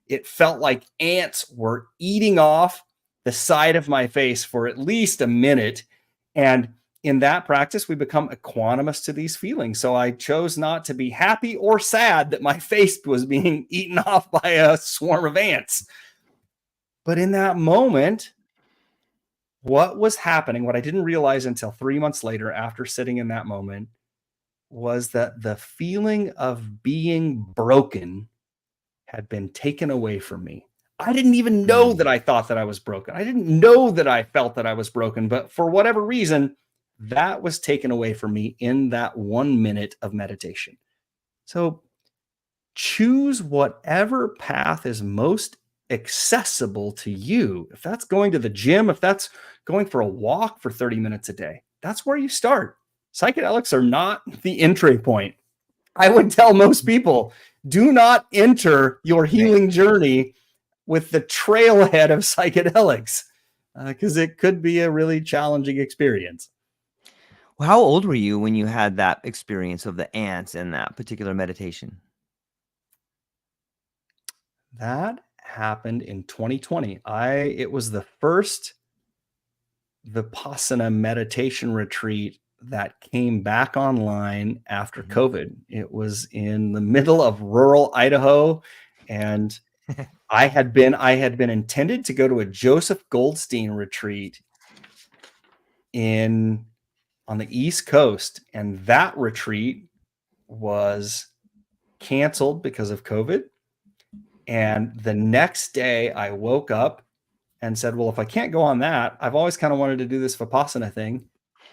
Speaker 2: It felt like ants were eating off the side of my face for at least a minute. And in that practice, we become equanimous to these feelings. So I chose not to be happy or sad that my face was being eaten off by a swarm of ants. But in that moment, what was happening, what I didn't realize until 3 months later after sitting in that moment, was that the feeling of being broken had been taken away from me. I didn't even know that I thought that I was broken. I didn't know that I felt that I was broken, but for whatever reason, that was taken away from me in that 1 minute of meditation. So choose whatever path is most accessible to you, if that's going to the gym, if that's going for a walk for 30 minutes a day, that's where you start. Psychedelics are not the entry point. I would tell most people, do not enter your healing journey with the trailhead of psychedelics, because it could be a really challenging experience.
Speaker 1: Well, how old were you when you had that experience of the ants and that particular meditation?
Speaker 2: That happened in 2020. It was the first Vipassana meditation retreat that came back online after COVID. It was in the middle of rural Idaho, and I had been intended to go to a Joseph Goldstein retreat on the East Coast, and that retreat was canceled because of COVID. And the next day I woke up and said, well, if I can't go on that, I've always kind of wanted to do this Vipassana thing.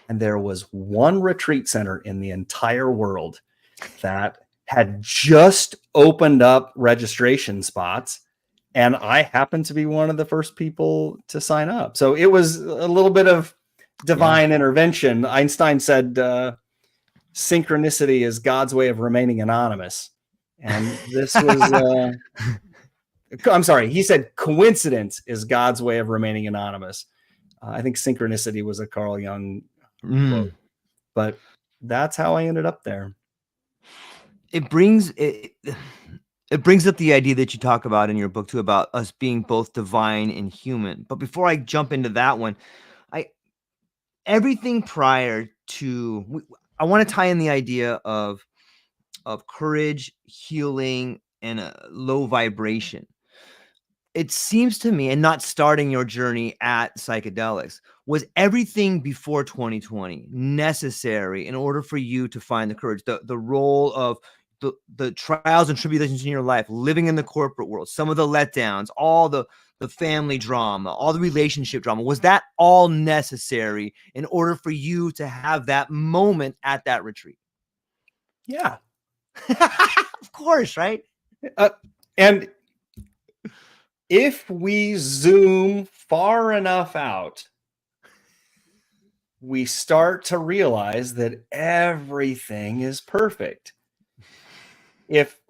Speaker 2: And there was one retreat center in the entire world that had just opened up registration spots. And I happened to be one of the first people to sign up. So it was a little bit of divine intervention. Einstein said, synchronicity is God's way of remaining anonymous. And this was, I'm sorry, he said coincidence is God's way of remaining anonymous. I think synchronicity was a Carl Jung quote, but that's how I ended up there.
Speaker 1: It brings up the idea that you talk about in your book too, about us being both divine and human. But before I jump into that one, everything prior to, I want to tie in the idea of courage, healing, and a low vibration. It seems to me, and not starting your journey at psychedelics, was everything before 2020 necessary in order for you to find the courage, the role of the trials and tribulations in your life, living in the corporate world, some of the letdowns, all the family drama, all the relationship drama? Was that all necessary in order for you to have that moment at that retreat?
Speaker 2: Yeah.
Speaker 1: Of course, right?
Speaker 2: And if we zoom far enough out, we start to realize that everything is perfect. If,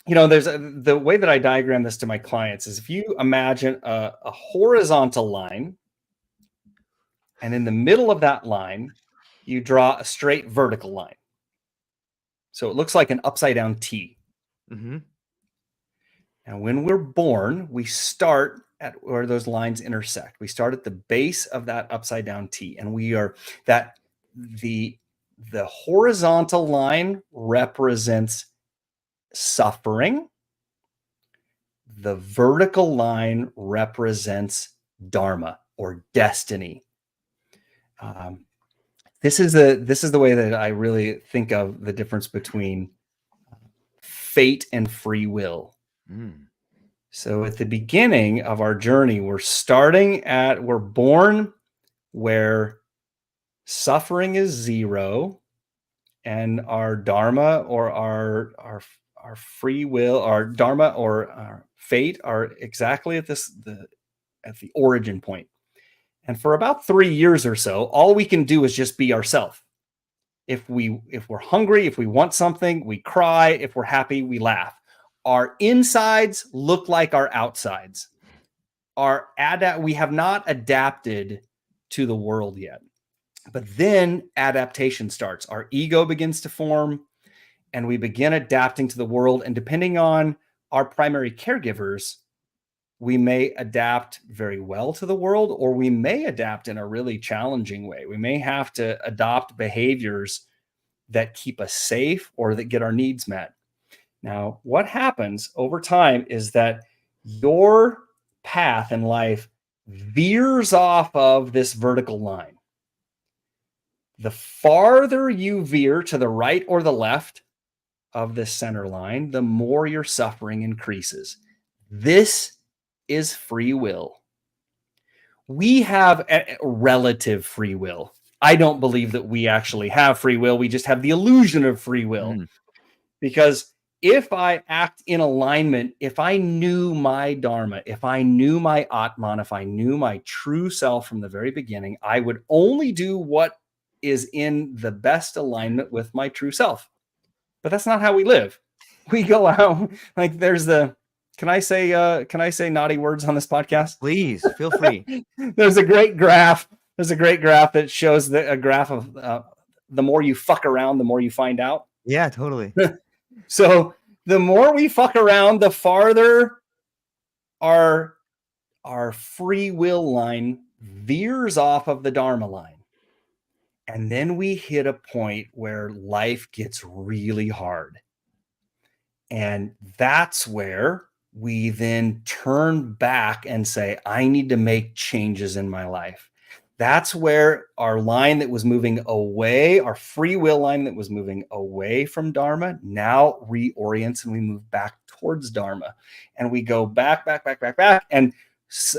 Speaker 2: there's the way that I diagram this to my clients is if you imagine a horizontal line, and in the middle of that line, you draw a straight vertical line. So it looks like an upside down T.
Speaker 1: Mm-hmm.
Speaker 2: And when we're born, we start at where those lines intersect. We start at the base of that upside down T, and we are that the horizontal line represents suffering. The vertical line represents dharma or destiny. This is the way that I really think of the difference between fate and free will. So at the beginning of our journey, we're born where suffering is zero, and our dharma or our free will, our dharma or our fate are exactly at the origin point. And for about 3 years or so, all we can do is just be ourselves. If we're hungry, if we want something, we cry. If we're happy, we laugh. Our insides look like our outsides. We have not adapted to the world yet. But then adaptation starts. Our ego begins to form, and we begin adapting to the world. And depending on our primary caregivers, we may adapt very well to the world, or we may adapt in a really challenging way. We may have to adopt behaviors that keep us safe or that get our needs met. Now, what happens over time is that your path in life veers off of this vertical line. The farther you veer to the right or the left of this center line, the more your suffering increases. This is free will. We have a relative free will. I don't believe that we actually have free will. We just have the illusion of free will. Because if I act in alignment, if I knew my Dharma, if I knew my Atman, if I knew my true self from the very beginning, I would only do what is in the best alignment with my true self. But that's not how we live. We go out like there's the, can I say naughty words on this podcast?
Speaker 1: Please feel free.
Speaker 2: There's a great graph. There's a great graph that shows a graph of the more you fuck around, the more you find out.
Speaker 1: Yeah, totally.
Speaker 2: So the more we fuck around, the farther our free will line veers off of the Dharma line. And then we hit a point where life gets really hard. And that's where we then turn back and say, I need to make changes in my life. That's where our line that was moving away, our free will line that was moving away from Dharma, now reorients and we move back towards Dharma. And we go back. And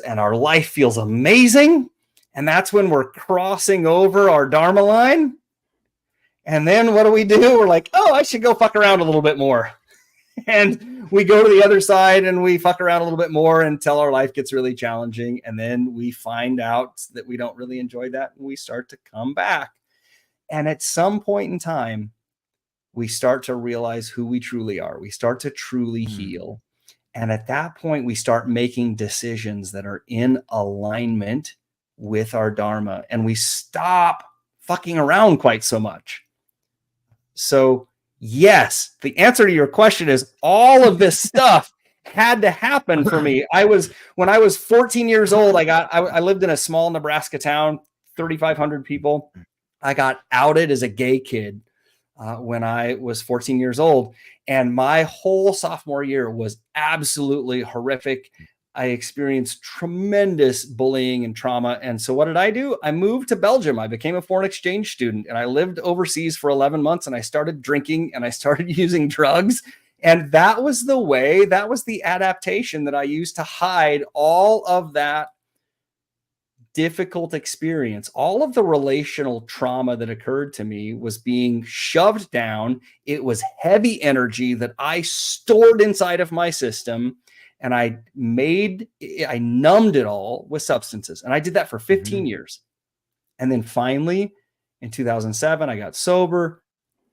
Speaker 2: our life feels amazing. And that's when we're crossing over our Dharma line. And then what do? We're like, oh, I should go fuck around a little bit more. And we go to the other side and we fuck around a little bit more until our life gets really challenging. And then we find out that we don't really enjoy that. And we start to come back. And at some point in time, we start to realize who we truly are. We start to truly heal. And at that point, we start making decisions that are in alignment with our Dharma. And we stop fucking around quite so much. So yes, the answer to your question is all of this stuff had to happen for me. When I was 14 years old, I lived in a small Nebraska town, 3,500 people. I got outed as a gay kid when I was 14 years old. And my whole sophomore year was absolutely horrific. I experienced tremendous bullying and trauma. And so what did I do? I moved to Belgium. I became a foreign exchange student and I lived overseas for 11 months and I started drinking and I started using drugs. And that was the adaptation that I used to hide all of that difficult experience. All of the relational trauma that occurred to me was being shoved down. It was heavy energy that I stored inside of my system. And I numbed it all with substances. And I did that for 15 years. And then finally, in 2007, I got sober.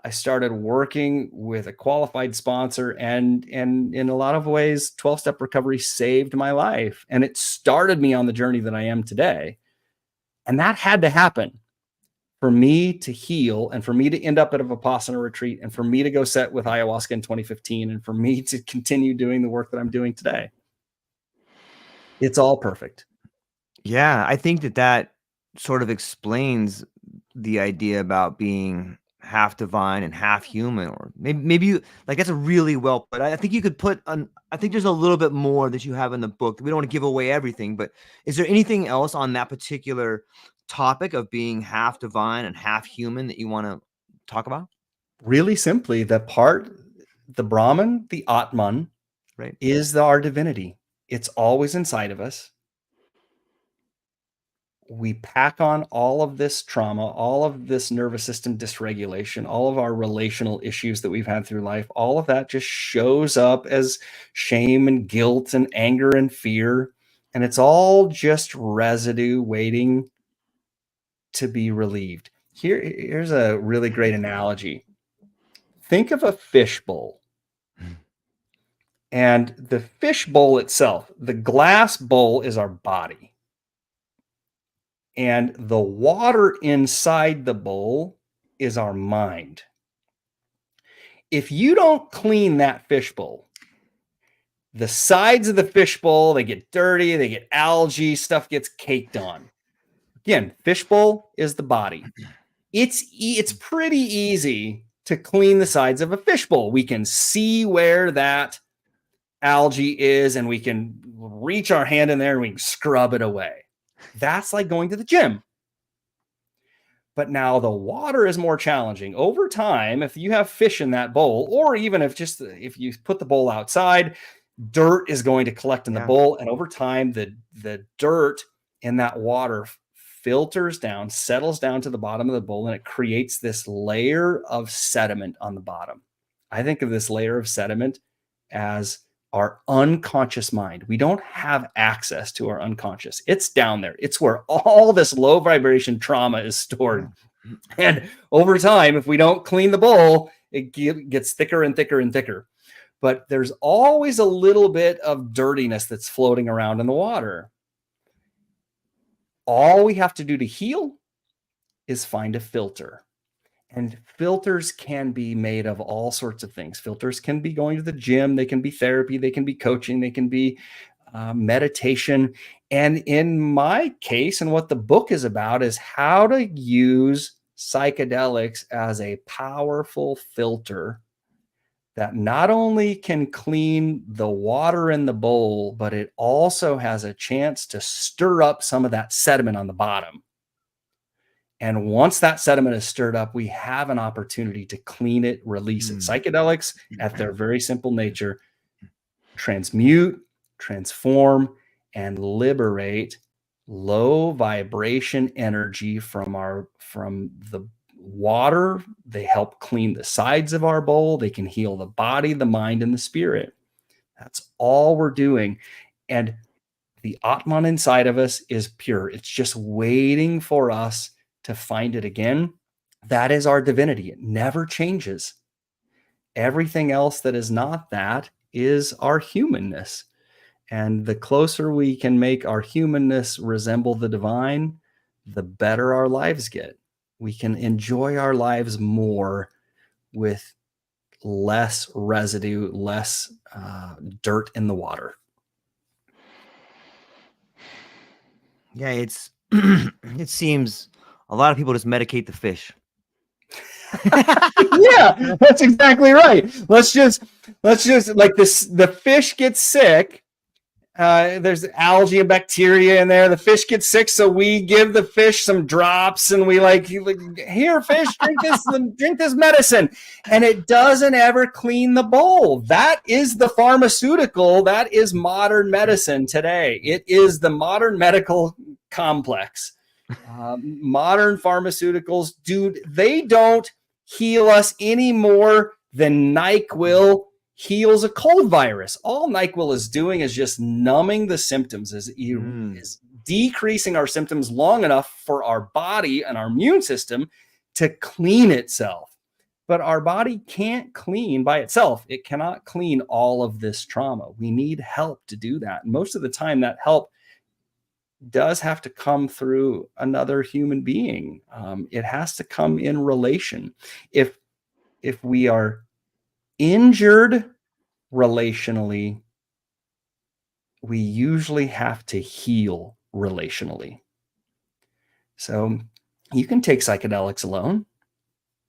Speaker 2: I started working with a qualified sponsor. And in a lot of ways, 12-step recovery saved my life. And it started me on the journey that I am today. And that had to happen for me to heal and for me to end up at a Vipassana retreat and for me to go set with ayahuasca in 2015 and for me to continue doing the work that I'm doing today. It's all perfect.
Speaker 1: Yeah, I think that sort of explains the idea about being half divine and half human, or maybe you like that's a really well put. I think you could put on. I think there's a little bit more that you have in the book. We don't want to give away everything, but is there anything else on that particular topic of being half divine and half human that you want to talk about?
Speaker 2: Really simply, the Brahman, the Atman,
Speaker 1: right,
Speaker 2: is our divinity. It's always inside of us. We pack on all of this trauma, all of this nervous system dysregulation, all of our relational issues that we've had through life. All of that just shows up as shame and guilt and anger and fear. And it's all just residue waiting to be relieved. Here's a really great analogy. Think of a fishbowl. And the fishbowl itself, the glass bowl is our body. And the water inside the bowl is our mind. If you don't clean that fishbowl, the sides of the fishbowl, they get dirty, they get algae, stuff gets caked on. Again, fishbowl is the body. It's pretty easy to clean the sides of a fishbowl. We can see where that algae is and we can reach our hand in there and we can scrub it away. That's like going to the gym. But now the water is more challenging. Over time, if you have fish in that bowl, or even if you put the bowl outside, dirt is going to collect in the bowl. And over time, the dirt in that water filters down, settles down to the bottom of the bowl, and it creates this layer of sediment on the bottom. I think of this layer of sediment as our unconscious mind. We don't have access to our unconscious. It's down there. It's where all this low vibration trauma is stored. And over time, if we don't clean the bowl, it gets thicker and thicker and thicker. But there's always a little bit of dirtiness that's floating around in the water. All we have to do to heal is find a filter. And filters can be made of all sorts of things. Filters can be going to the gym. They can be therapy. They can be coaching. They can be meditation. And in my case, and what the book is about, is how to use psychedelics as a powerful filter that not only can clean the water in the bowl, but it also has a chance to stir up some of that sediment on the bottom. And once that sediment is stirred up, we have an opportunity to clean it, release it. Psychedelics, at their very simple nature, transmute, transform, and liberate low vibration energy from the water. They help clean the sides of our bowl. They can heal the body, the mind, and the spirit. That's all we're doing. And the Atman inside of us is pure. It's just waiting for us to find it again. That is our divinity. It never changes. Everything else that is not that is our humanness. And the closer we can make our humanness resemble the divine, the better our lives get. We can enjoy our lives more with less residue, less dirt in the water.
Speaker 1: Yeah, it's it seems a lot of people just medicate the fish.
Speaker 2: Yeah, that's exactly right. Let's just like this, the fish gets sick. There's algae and bacteria in there. The fish gets sick, so we give the fish some drops, and we like here, fish, drink this medicine, and it doesn't ever clean the bowl. That is the pharmaceutical. That is modern medicine today. It is the modern medical complex. Modern pharmaceuticals, dude, they don't heal us any more than NyQuil heals a cold virus. All NyQuil is doing is just numbing the symptoms, is decreasing our symptoms long enough for our body and our immune system to clean itself. But our body can't clean by itself. It cannot clean all of this trauma. We need help to do that. And most of the time, that help does have to come through another human being. It has to come in relation. If we are injured relationally, we usually have to heal relationally. So you can take psychedelics alone,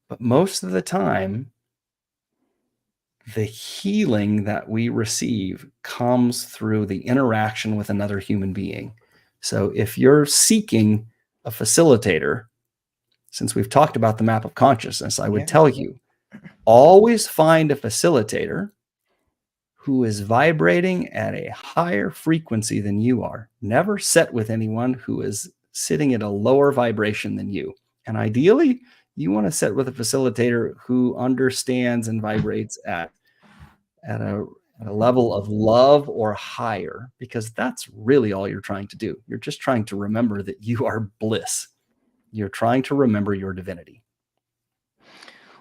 Speaker 2: but most of the time, the healing that we receive comes through the interaction with another human being. So if you're seeking a facilitator, since we've talked about the map of consciousness, I would tell you, always find a facilitator who is vibrating at a higher frequency than you are. Never sit with anyone who is sitting at a lower vibration than you. And ideally, you want to sit with a facilitator who understands and vibrates at a level of love or higher, because that's really all you're trying to do. You're just trying to remember that you are bliss. You're trying to remember your divinity.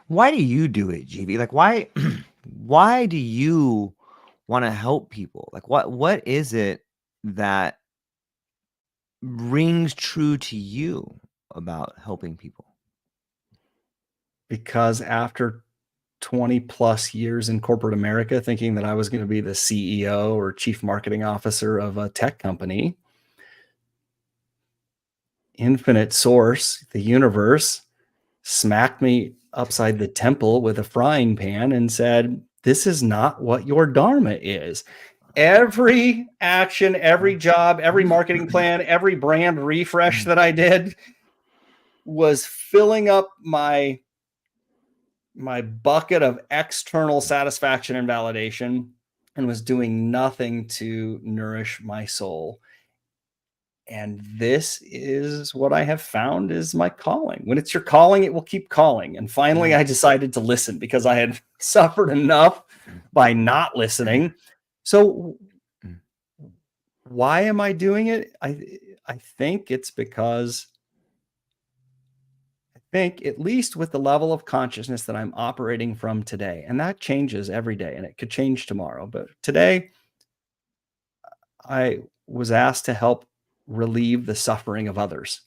Speaker 1: Why do you do it, GV? Like, why do you want to help people? Like, what is it that rings true to you about helping people?
Speaker 2: Because after 20 plus years in corporate America, thinking that I was going to be the CEO or chief marketing officer of a tech company, infinite source, the universe, smacked me upside the temple with a frying pan and said, this is not what your dharma is. Every action, every job, every marketing plan, every brand refresh that I did was filling up my bucket of external satisfaction and validation, and was doing nothing to nourish my soul. And this is what I have found is my calling. When it's your calling, it will keep calling. And finally, I decided to listen because I had suffered enough by not listening. So why am I doing it? I think it's because I think, at least with the level of consciousness that I'm operating from today, and that changes every day and it could change tomorrow. But today, I was asked to help relieve the suffering of others.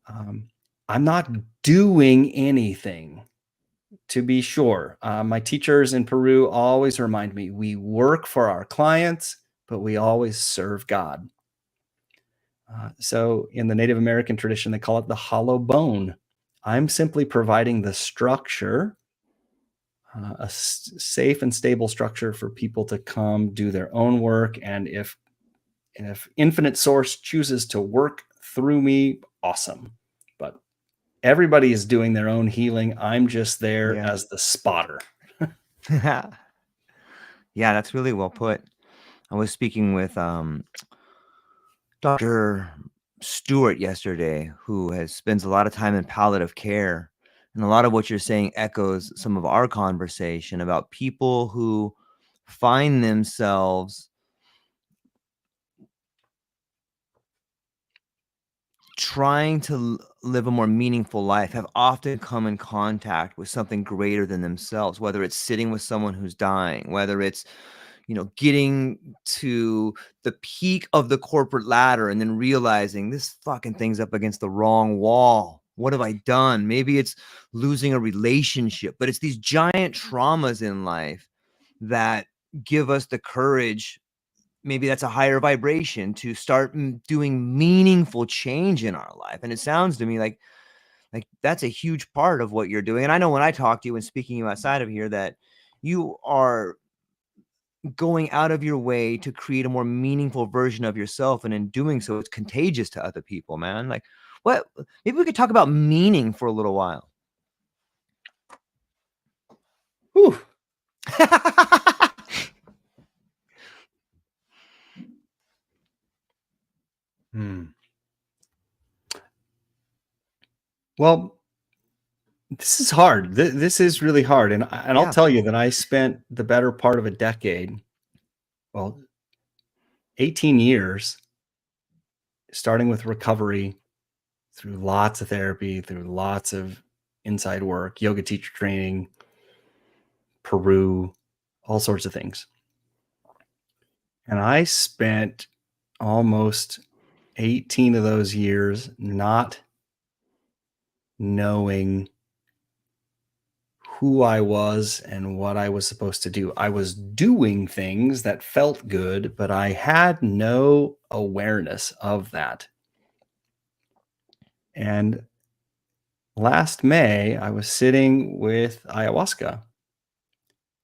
Speaker 2: I'm not doing anything, to be sure. My teachers in Peru always remind me, we work for our clients, but we always serve God. So in the Native American tradition, they call it the hollow bone. I'm simply providing the structure, a safe and stable structure for people to come do their own work. And if Infinite Source chooses to work through me, awesome. But everybody is doing their own healing. I'm just there as the spotter.
Speaker 1: Yeah, that's really well put. I was speaking with Dr. Stewart yesterday, who spends a lot of time in palliative care. And a lot of what you're saying echoes some of our conversation about people who find themselves trying to live a more meaningful life, have often come in contact with something greater than themselves, whether it's sitting with someone who's dying, whether it's getting to the peak of the corporate ladder and then realizing this fucking thing's up against the wrong wall. What have I done? Maybe it's losing a relationship, but it's these giant traumas in life that give us the courage. Maybe that's a higher vibration to start doing meaningful change in our life. And it sounds to me like that's a huge part of what you're doing. And I know when I talk to you and speaking to you outside of here that you are going out of your way to create a more meaningful version of yourself, and in doing so it's contagious to other people, man. Like, what, maybe we could talk about meaning for a little while.
Speaker 2: Whew. Well, this is hard. This is really hard. And I'll tell you that I spent the better part of a decade, 18 years, starting with recovery, through lots of therapy, through lots of inside work, yoga teacher training, Peru, all sorts of things. And I spent almost 18 of those years not knowing who I was and what I was supposed to do. I was doing things that felt good, but I had no awareness of that. And last May, I was sitting with ayahuasca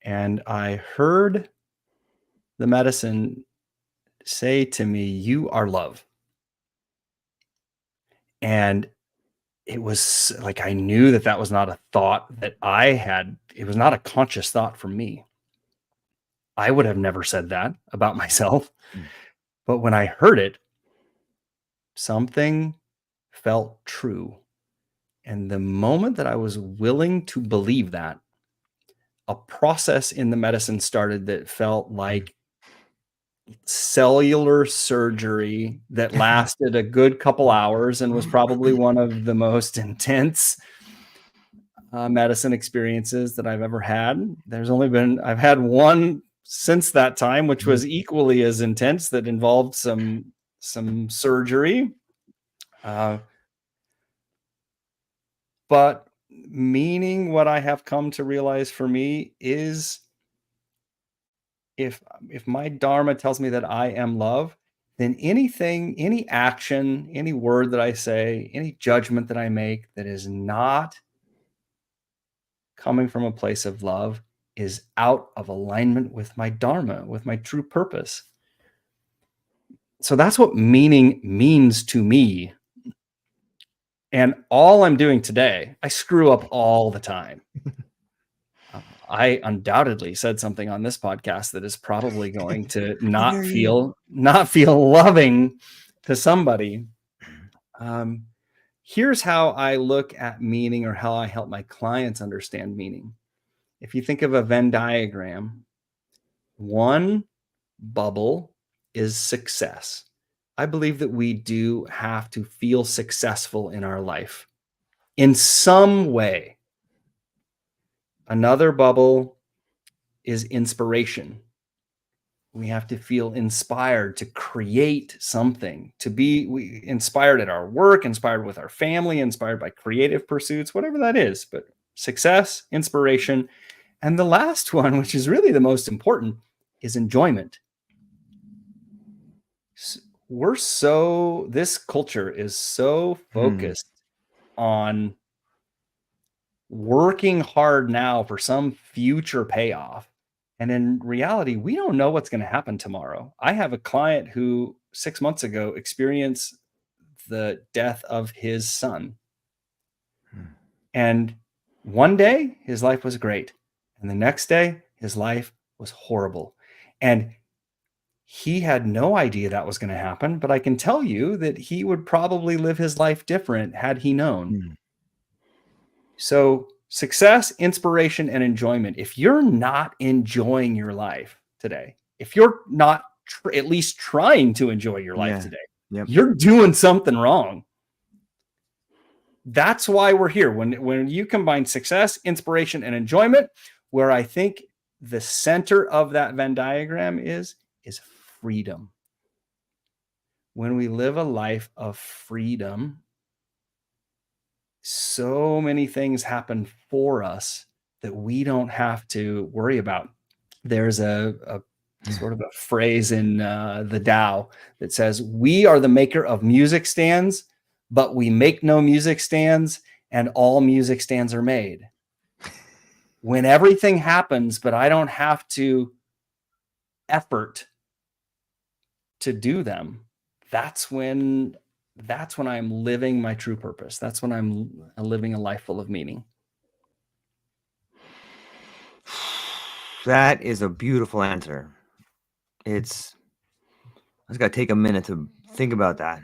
Speaker 2: and I heard the medicine say to me, "You are love." And it was like, I knew that that was not a thought that I had. It was not a conscious thought for me. I would have never said that about myself. But when I heard it, something felt true. And the moment that I was willing to believe that, a process in the medicine started that felt like cellular surgery that lasted a good couple hours and was probably one of the most intense medicine experiences that I've ever had. I've had one since that time, which was equally as intense, that involved some surgery. But meaning, what I have come to realize for me is, if my Dharma tells me that I am love, then anything, any action, any word that I say, any judgment that I make that is not coming from a place of love is out of alignment with my Dharma, with my true purpose. So that's what meaning means to me. And all I'm doing today, I screw up all the time. I undoubtedly said something on this podcast that is probably going to not feel loving to somebody, here's how I look at meaning, or how I help my clients understand meaning. If you think of a Venn diagram, one bubble is success. I believe that we do have to feel successful in our life in some way. Another bubble is inspiration. We have to feel inspired to create something, to be inspired at our work, inspired with our family, inspired by creative pursuits, whatever that is. But success, inspiration, and the last one, which is really the most important, is enjoyment. This culture is so focused on working hard now for some future payoff. And in reality, we don't know what's going to happen tomorrow. I have a client who 6 months ago experienced the death of his son. And one day his life was great. And the next day his life was horrible. And he had no idea that was going to happen. But I can tell you that he would probably live his life different had he known. So success, inspiration, and enjoyment. If you're not enjoying your life today, if you're not at least trying to enjoy your life today, you're doing something wrong. That's why we're here. When you combine success, inspiration, and enjoyment, where I think the center of that Venn diagram is freedom. When we live a life of freedom, so many things happen for us that we don't have to worry about. There's a sort of a phrase in the Tao that says, we are the maker of music stands, but we make no music stands, and all music stands are made. When everything happens, but I don't have to effort to do them, that's when I'm living my true purpose. That's when I'm living a life full of meaning.
Speaker 1: That is a beautiful answer. I just got to take a minute to think about that.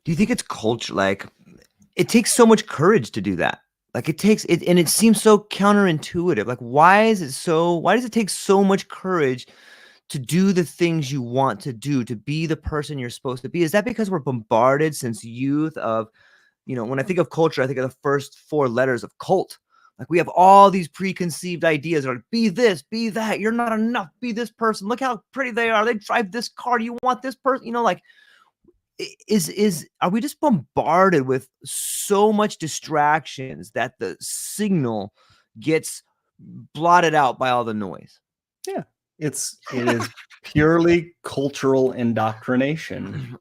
Speaker 1: Do you think it's culture? Like, it takes so much courage to do that. Like, it takes it, and it seems so counterintuitive. Like, why does it take so much courage to do the things you want to do, to be the person you're supposed to be? Is that because we're bombarded since youth of, when I think of culture, I think of the first 4 letters of cult. Like, we have all these preconceived ideas, like, be this, be that, you're not enough, be this person, look how pretty they are, they drive this car, you want this person, like, are we just bombarded with so much distractions that the signal gets blotted out by all the noise?
Speaker 2: Yeah, it is purely cultural indoctrination.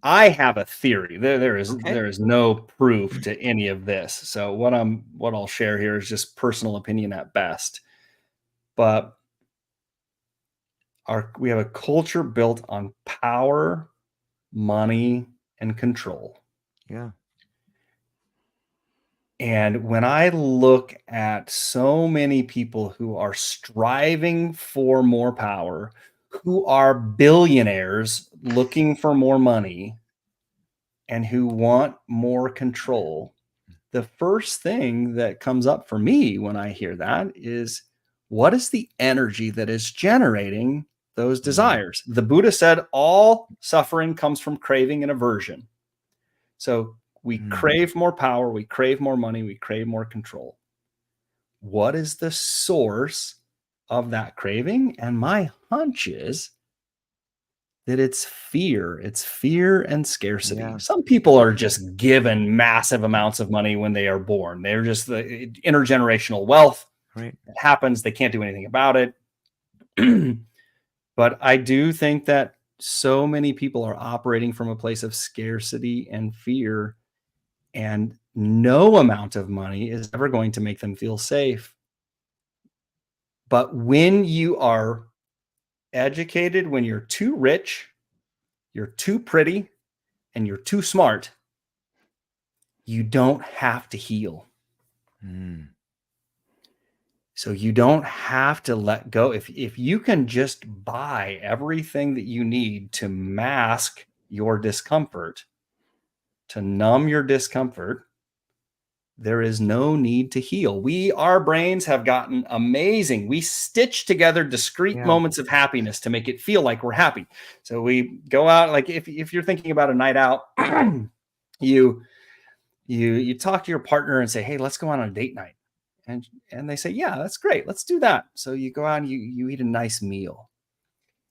Speaker 2: I have a theory. There is no proof to any of this. So what I'll share here is just personal opinion at best. But we have a culture built on power, money, and control.
Speaker 1: Yeah.
Speaker 2: And when I look at so many people who are striving for more power, who are billionaires looking for more money, and who want more control, the first thing that comes up for me when I hear that is, what is the energy that is generating those desires? The Buddha said all suffering comes from craving and aversion. So we crave more power, we crave more money, we crave more control. What is the source of that craving? And my hunch is that it's fear. It's fear and scarcity. Yeah. Some people are just given massive amounts of money when they are born. They're just the intergenerational wealth.
Speaker 1: Right.
Speaker 2: It happens. They can't do anything about it. But I do think that so many people are operating from a place of scarcity and fear, and no amount of money is ever going to make them feel safe. But when you are educated, when you're too rich, you're too pretty, and you're too smart, you don't have to heal. So you don't have to let go. If you can just buy everything that you need to mask your discomfort, to numb your discomfort, there is no need to heal. Our brains have gotten amazing. We stitch together discrete moments of happiness to make it feel like we're happy. So we go out, like if you're thinking about a night out, you talk to your partner and say, hey, let's go on a date night. And they say, yeah, that's great. Let's do that. So you go out and you eat a nice meal.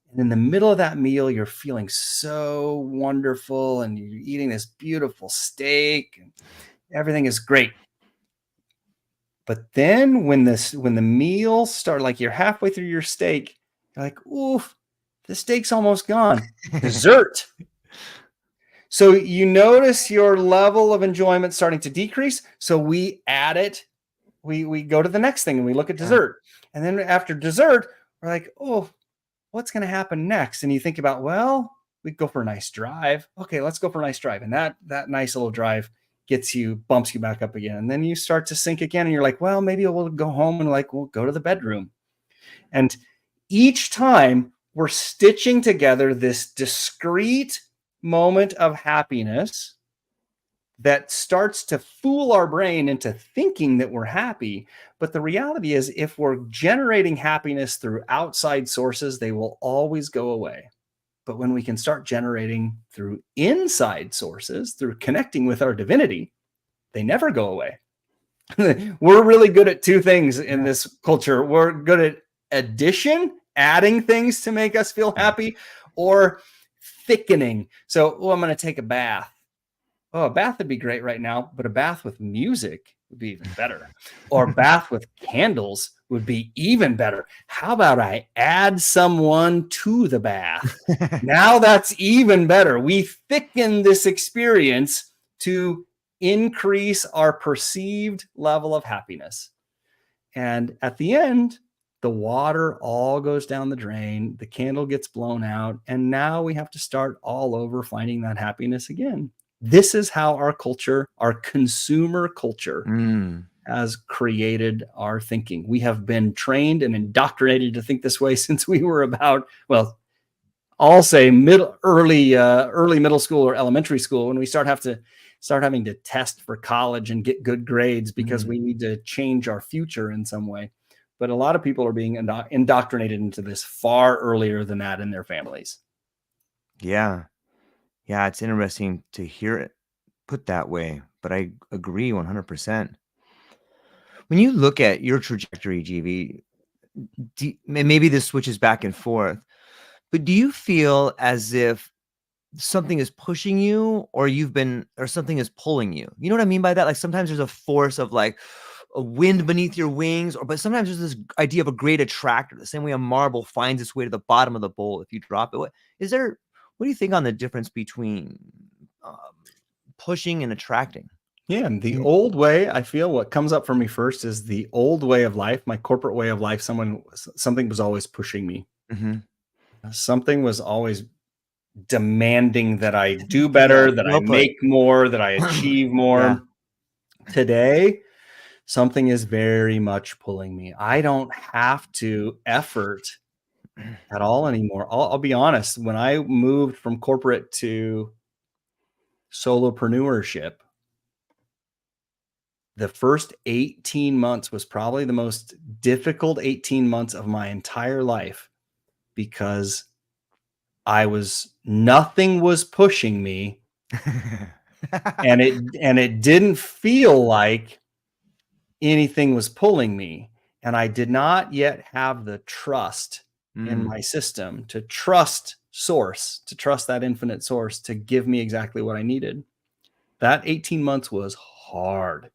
Speaker 2: And in the middle of that meal, you're feeling so wonderful and you're eating this beautiful steak and everything is great. But then when the meal starts, like you're halfway through your steak, you're like, oof, the steak's almost gone. Dessert. So you notice your level of enjoyment starting to decrease. So we add it. We go to the next thing and we look at dessert. And then after dessert, we're like, oh, what's going to happen next? And you think about, well, we go for a nice drive. Okay, let's go for a nice drive. And that nice little drive bumps you back up again. And then you start to sink again. And you're like, well, maybe we'll go home and we'll go to the bedroom. And each time we're stitching together this discrete moment of happiness that starts to fool our brain into thinking that we're happy. But the reality is, if we're generating happiness through outside sources, they will always go away. But when we can start generating through inside sources, through connecting with our divinity, they never go away. We're really good at two things in this culture. We're good at addition, adding things to make us feel happy, or thickening. So, I'm going to take a bath. Oh, a bath would be great right now, but a bath with music would be even better. Or a bath with candles would be even better. How about I add someone to the bath? Now that's even better. We thicken this experience to increase our perceived level of happiness. And at the end, the water all goes down the drain, the candle gets blown out, and now we have to start all over finding that happiness again. This is how our culture, our consumer culture, has created our thinking. We have been trained and indoctrinated to think this way since we were about, well, I'll say early middle school or elementary school, when we start having to test for college and get good grades because we need to change our future in some way. But a lot of people are being indoctrinated into this far earlier than that in their families.
Speaker 1: Yeah. Yeah, it's interesting to hear it put that way, but I agree 100%. When you look at your trajectory, GV, maybe this switches back and forth, but do you feel as if something is pushing you or something is pulling you? You know what I mean by that? Like sometimes there's a force of like a wind beneath your wings, but sometimes there's this idea of a great attractor, the same way a marble finds its way to the bottom of the bowl if you drop it. What do you think on the difference between pushing and attracting?
Speaker 2: Yeah, and the old way, I feel what comes up for me first is the old way of life, my corporate way of life. Something was always pushing me. Something was always demanding that I do better, that I make more, that I achieve more. Today, something is very much pulling me. I don't have to effort at all anymore. I'll be honest. When I moved from corporate to solopreneurship, the first 18 months was probably the most difficult 18 months of my entire life because nothing was pushing me and it didn't feel like anything was pulling me. And I did not yet have the trust in my system to trust source, to trust that infinite source to give me exactly what I needed. That 18 months was hard.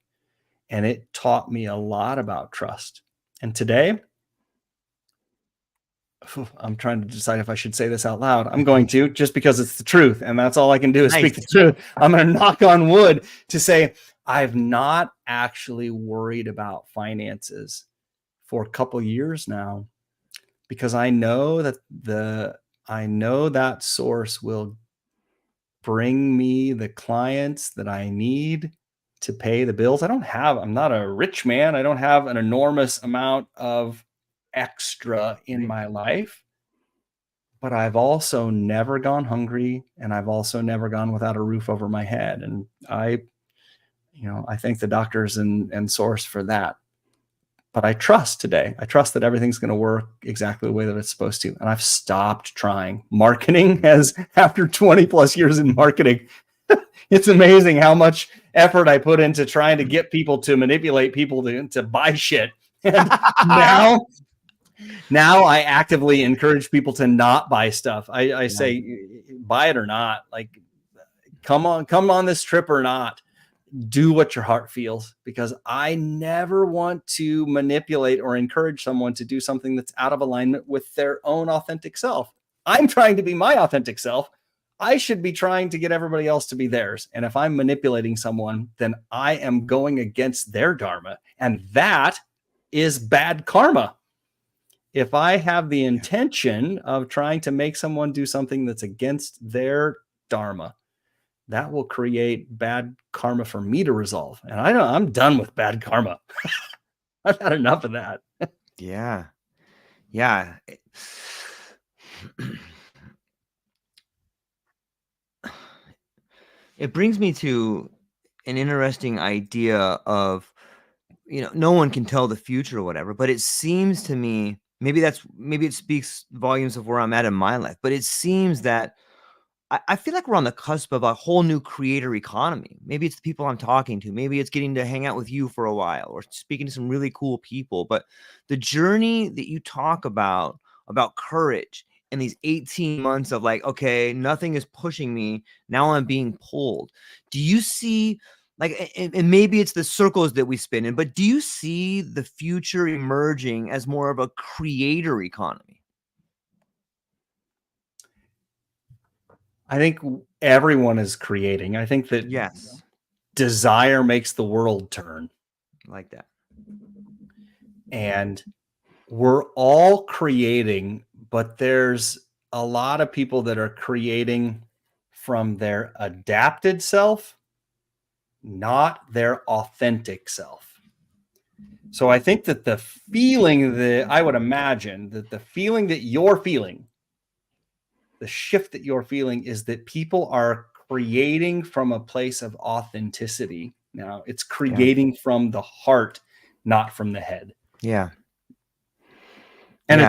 Speaker 2: And it taught me a lot about trust. And today, I'm trying to decide if I should say this out loud. I'm going to, just because it's the truth. And that's all I can do is speak the truth. I'm going to knock on wood to say, I've not actually worried about finances for a couple years now, because I know that source will bring me the clients that I need to pay the bills. I'm not a rich man. I don't have an enormous amount of extra in my life, but I've also never gone hungry, and I've also never gone without a roof over my head. And I thank the doctors and source for that. But I trust today. I trust that everything's going to work exactly the way that it's supposed to. And I've stopped trying. Marketing has, after 20 plus years in marketing, it's amazing how much effort I put into trying to get people to manipulate people to buy shit. And now I actively encourage people to not buy stuff. I say, buy it or not. Like, come on this trip or not. Do what your heart feels, because I never want to manipulate or encourage someone to do something that's out of alignment with their own authentic self. I'm trying to be my authentic self. I should be trying to get everybody else to be theirs. And if I'm manipulating someone, then I am going against their dharma. And that is bad karma. If I have the intention of trying to make someone do something that's against their dharma, that will create bad karma for me to resolve. And I'm done with bad karma. I've had enough of that.
Speaker 1: Yeah. It brings me to an interesting idea of, no one can tell the future or whatever, but it seems to me, maybe it speaks volumes of where I'm at in my life, but it seems that I feel like we're on the cusp of a whole new creator economy. Maybe it's the people I'm talking to. Maybe it's getting to hang out with you for a while or speaking to some really cool people. But the journey that you talk about courage and these 18 months of like, okay, nothing is pushing me. Now I'm being pulled. Do you see, like, and maybe it's the circles that we spin in, but do you see the future emerging as more of a creator economy?
Speaker 2: I think everyone is creating. I think that desire makes the world turn.
Speaker 1: Like that.
Speaker 2: And we're all creating, but there's a lot of people that are creating from their adapted self, not their authentic self. So I think that the feeling that I would imagine that the feeling that you're feeling, the shift that you're feeling, is that people are creating from a place of authenticity. Now it's creating from the heart, not from the head.
Speaker 1: Yeah.
Speaker 2: And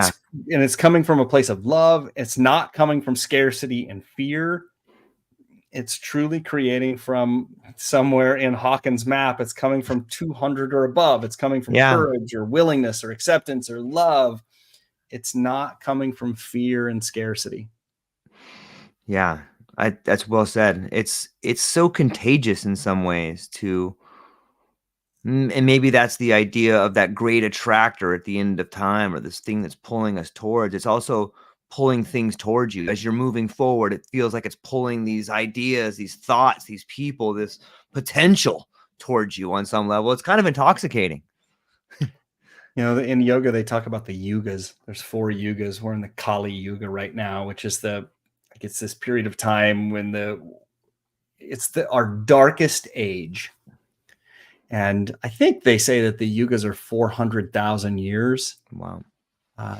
Speaker 2: it's coming from a place of love. It's not coming from scarcity and fear. It's truly creating from somewhere in Hawkins' map. It's coming from 200 or above. It's coming from courage or willingness or acceptance or love. It's not coming from fear and scarcity.
Speaker 1: Yeah, that's well said. It's so contagious in some ways too. And maybe that's the idea of that great attractor at the end of time, or this thing that's pulling us towards. It's also pulling things towards you as you're moving forward. It feels like it's pulling these ideas, these thoughts, these people, this potential towards you on some level. It's kind of intoxicating.
Speaker 2: In yoga, they talk about the yugas. There's 4 yugas. We're in the Kali Yuga right now, which is it's this period of time when our darkest age. And I think they say that the yugas are 400,000 years.
Speaker 1: Wow.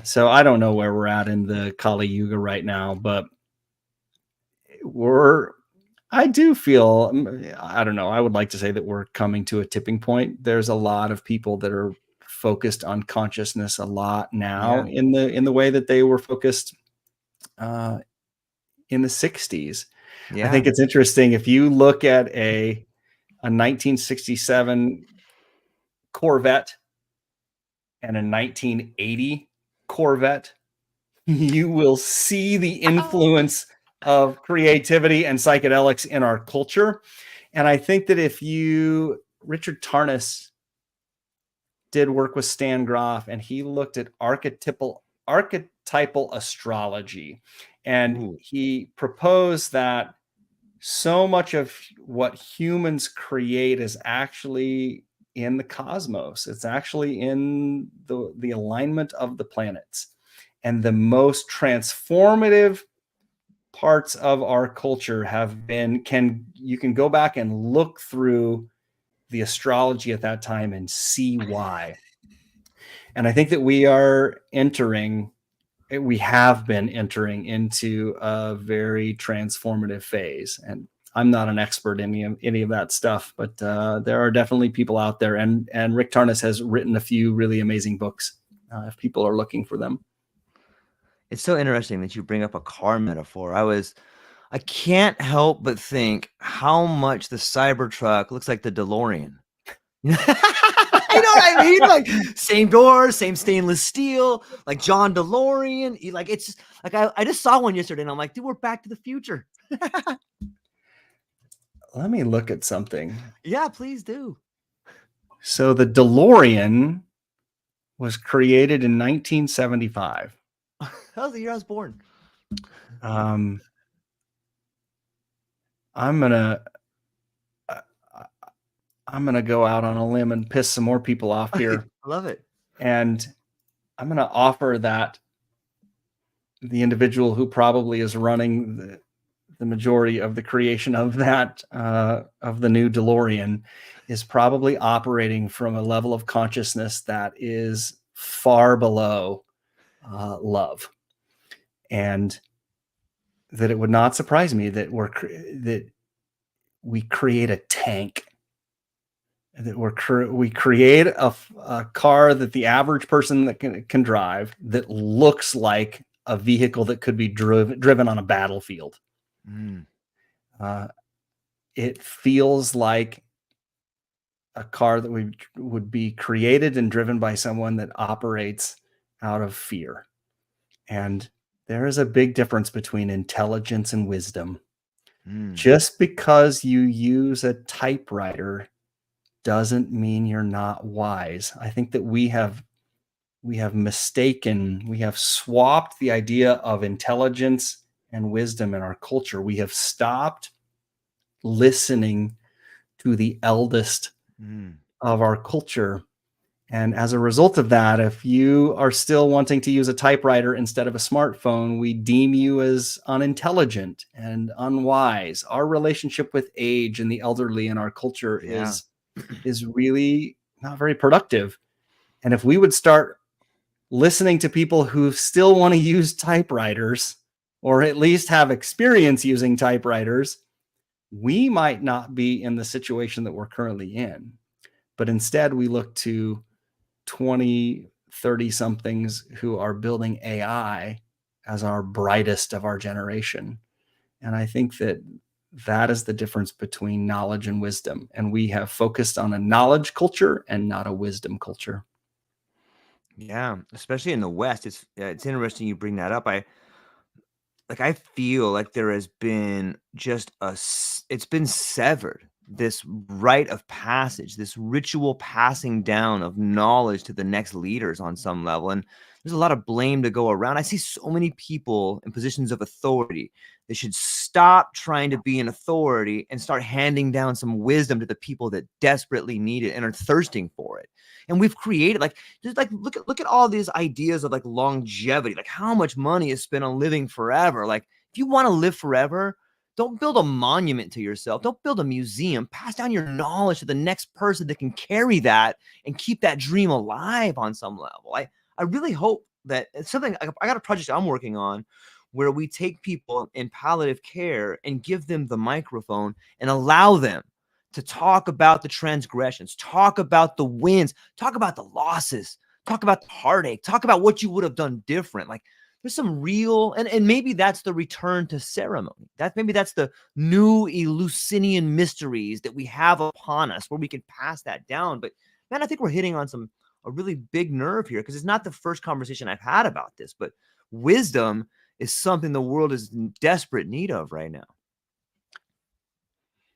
Speaker 2: So I don't know where we're at in the Kali Yuga right now, but I do feel, I don't know, I would like to say that we're coming to a tipping point. There's a lot of people that are focused on consciousness a lot now in the way that they were focused in the 60s. I think it's interesting. If you look at a 1967 Corvette and a 1980 Corvette, you will see the influence of creativity and psychedelics in our culture. And I think that Richard Tarnas did work with Stan Groff, and he looked at archetypal astrology. And he proposed that so much of what humans create is actually in the cosmos. It's actually in the alignment of the planets. And the most transformative parts of our culture have been, you can go back and look through the astrology at that time and see why. And I think that we have been entering into a very transformative phase. And I'm not an expert in any of that stuff, but there are definitely people out there. And Rick Tarnas has written a few really amazing books if people are looking for them.
Speaker 1: It's so interesting that you bring up a car metaphor. I can't help but think how much the Cybertruck looks like the DeLorean. You know what I mean? Like same doors, same stainless steel, like John DeLorean. Like it's like I just saw one yesterday and I'm like, dude, we're back to the future.
Speaker 2: Let me look at something.
Speaker 1: Yeah, please do.
Speaker 2: So the DeLorean was created in 1975.
Speaker 1: That was the year I was born.
Speaker 2: I'm gonna go out on a limb and piss some more people off here.
Speaker 1: I love it.
Speaker 2: And I'm gonna offer that the individual who probably is running the majority of the creation of that of the new DeLorean is probably operating from a level of consciousness that is far below love, and that it would not surprise me that we create a tank, that we create a car that the average person that can drive that looks like a vehicle that could be driven on a battlefield. It feels like a car that would be created and driven by someone that operates out of fear. And there is a big difference between intelligence and wisdom. Just because you use a typewriter doesn't mean you're not wise. I think that we have swapped the idea of intelligence and wisdom in our culture. We have stopped listening to the eldest of our culture. And as a result of that, if you are still wanting to use a typewriter instead of a smartphone, we deem you as unintelligent and unwise. Our relationship with age and the elderly in our culture is really not very productive. And if we would start listening to people who still want to use typewriters, or at least have experience using typewriters, we might not be in the situation that we're currently in. But instead, we look to 20, 30 somethings who are building AI as our brightest of our generation. And I think that is the difference between knowledge and wisdom. And we have focused on a knowledge culture and not a wisdom culture.
Speaker 1: Yeah, especially in the West. It's interesting you bring that up. I feel like there has been it's been severed, this rite of passage, this ritual passing down of knowledge to the next leaders on some level. And there's a lot of blame to go around. I see so many people in positions of authority. They should stop trying to be an authority and start handing down some wisdom to the people that desperately need it and are thirsting for it. And we've created look at all these ideas of like longevity, like how much money is spent on living forever. Like if you want to live forever, don't build a monument to yourself. Don't build a museum. Pass down your knowledge to the next person that can carry that and keep that dream alive on some level. I really hope that it's something. I got a project I'm working on where we take people in palliative care and give them the microphone and allow them to talk about the transgressions, talk about the wins, talk about the losses, talk about the heartache, talk about what you would have done different. Like there's some real, and maybe that's the return to ceremony. Maybe that's the new Eleusinian mysteries that we have upon us where we can pass that down. But man, I think we're hitting on a really big nerve here, because it's not the first conversation I've had about this, but wisdom is something the world is in desperate need of right now.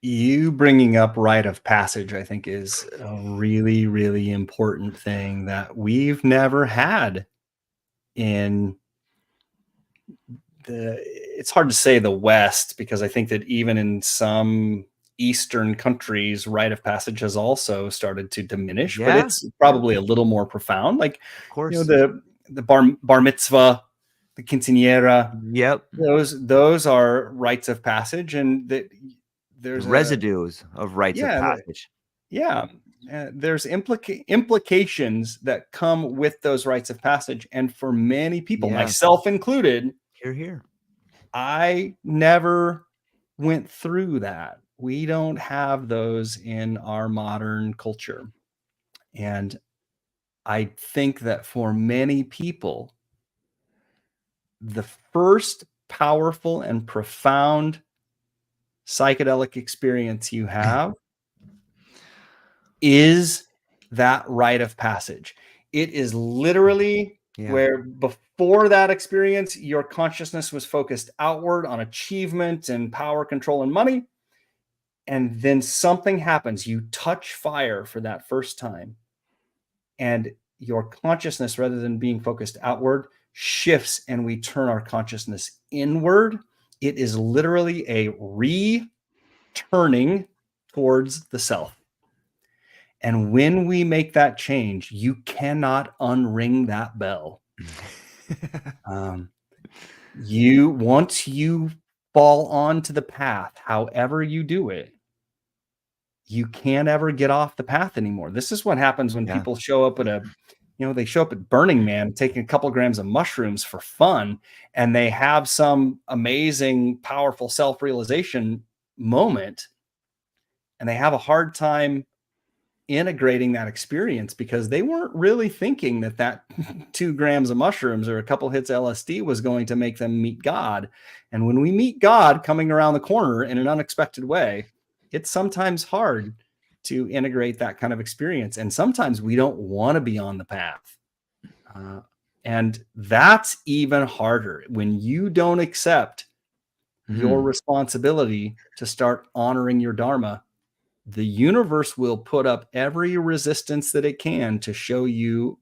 Speaker 2: You bringing up rite of passage, I think, is a really, really important thing that we've never had in it's hard to say the West, because I think that even in some Eastern countries, rite of passage has also started to diminish, but it's probably a little more profound. Like,
Speaker 1: of course,
Speaker 2: the bar mitzvah the quinceañera.
Speaker 1: Yep.
Speaker 2: Those are rites of passage, and there's
Speaker 1: Residues of rites of
Speaker 2: yeah,
Speaker 1: passage.
Speaker 2: there's implications that come with those rites of passage, and for many people,
Speaker 1: Yeah.
Speaker 2: myself included,
Speaker 1: Here.
Speaker 2: I never went through that. We don't have those in our modern culture. And I think that for many people, the first powerful and profound psychedelic experience you have is that rite of passage. It is literally where before that experience, your consciousness was focused outward on achievement and power, control, and money. And then something happens. You touch fire for that first time. And your consciousness, rather than being focused outward, shifts, and we turn our consciousness inward. It is literally a returning towards the self. And when we make that change, you cannot unring that bell. Once you fall onto the path, however you do it, you can't ever get off the path anymore. This is what happens when people show up at they show up at Burning Man, taking a couple grams of mushrooms for fun, and they have some amazing, powerful self-realization moment, and they have a hard time integrating that experience because they weren't really thinking that 2 grams of mushrooms or a couple hits of LSD was going to make them meet God. And when we meet God coming around the corner in an unexpected way, it's sometimes hard to integrate that kind of experience. And sometimes we don't want to be on the path. And that's even harder when you don't accept your responsibility to start honoring your Dharma. The universe will put up every resistance that it can to show you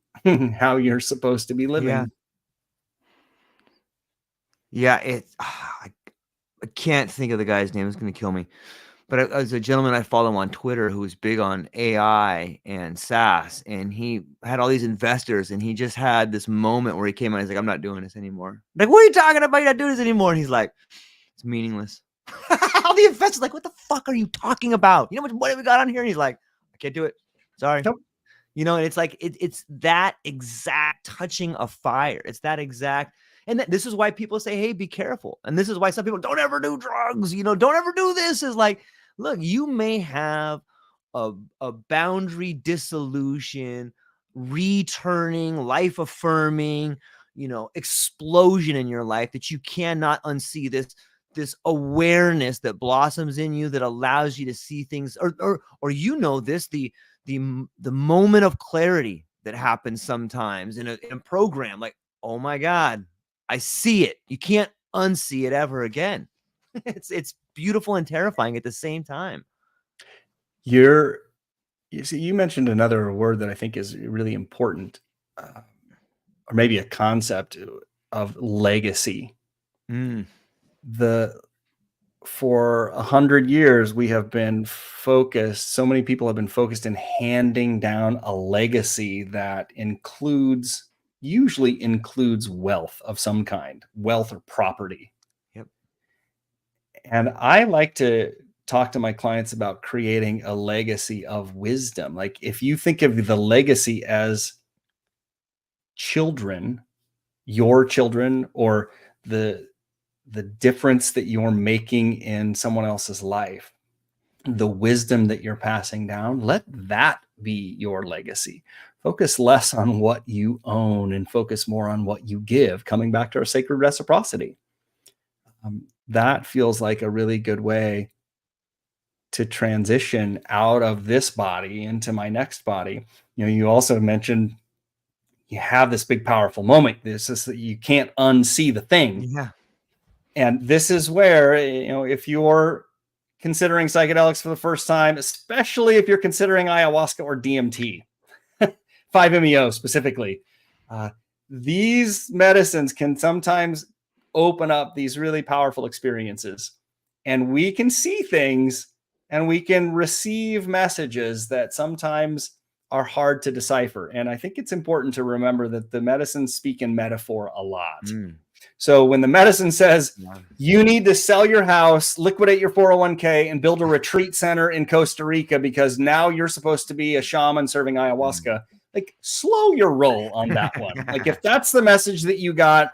Speaker 2: how you're supposed to be living.
Speaker 1: I can't think of the guy's name. It's going to kill me. But as a gentleman I follow on Twitter who's big on AI and SaaS, and he had all these investors, and he just had this moment where he came out. He's like, "I'm not doing this anymore." Like, what are you talking about? You're not doing this anymore. And he's like, "It's meaningless." All the investors like, "What the fuck are you talking about? You know how much money we got on here?" And he's like, "I can't do it. Sorry."
Speaker 2: Nope.
Speaker 1: And it's like it's that exact touching of fire. It's that exact. And this is why people say, "Hey, be careful." And this is why some people don't ever do drugs. Don't ever do this. Is like, look, you may have a boundary dissolution, returning, life affirming, explosion in your life that you cannot unsee. This awareness that blossoms in you that allows you to see things, or the moment of clarity that happens sometimes in a program, like, oh my God, I see it. You can't unsee it ever again. It's beautiful and terrifying at the same time.
Speaker 2: You mentioned another word that I think is really important, or maybe a concept of legacy. For 100 years, we have been focused. So many people have been focused in handing down a legacy that usually includes wealth of some kind, wealth or property.
Speaker 1: Yep.
Speaker 2: And I like to talk to my clients about creating a legacy of wisdom. Like, if you think of the legacy as children, your children, or the difference that you're making in someone else's life, the wisdom that you're passing down, let that be your legacy. Focus less on what you own and focus more on what you give, coming back to our sacred reciprocity. That feels like a really good way to transition out of this body into my next body. You also mentioned you have this big, powerful moment. This is that you can't unsee the thing.
Speaker 1: Yeah.
Speaker 2: And this is where, if you're considering psychedelics for the first time, especially if you're considering ayahuasca or DMT, 5-MeO specifically, these medicines can sometimes open up these really powerful experiences. And we can see things and we can receive messages that sometimes are hard to decipher. And I think it's important to remember that the medicines speak in metaphor a lot. So when the medicine says
Speaker 1: Yeah.
Speaker 2: you need to sell your house, liquidate your 401k, and build a retreat center in Costa Rica because now you're supposed to be a shaman serving ayahuasca, like slow your roll on that one. Like if that's the message that you got,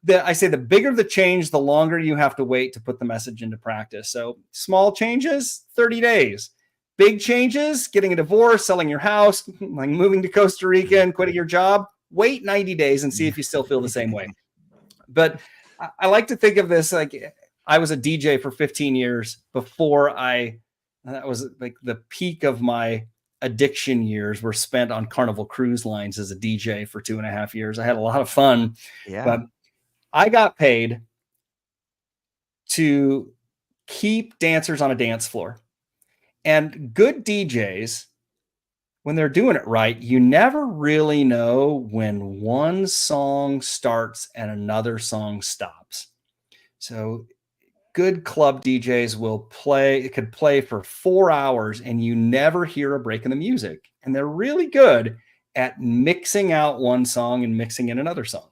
Speaker 2: I say the bigger the change, the longer you have to wait to put the message into practice. So small changes, 30 days. Big changes, getting a divorce, selling your house, like moving to Costa Rica and quitting your job, wait 90 days and see if you still feel the same way. But I like to think of this like I was a DJ for 15 years before that was like the peak of my addiction years were spent on Carnival Cruise Lines as a DJ for 2.5 years. I had a lot of fun, but I got paid to keep dancers on a dance floor. And good DJs, when they're doing it right, you never really know when one song starts and another song stops. So good club DJs could play for 4 hours and you never hear a break in the music. And they're really good at mixing out one song and mixing in another song.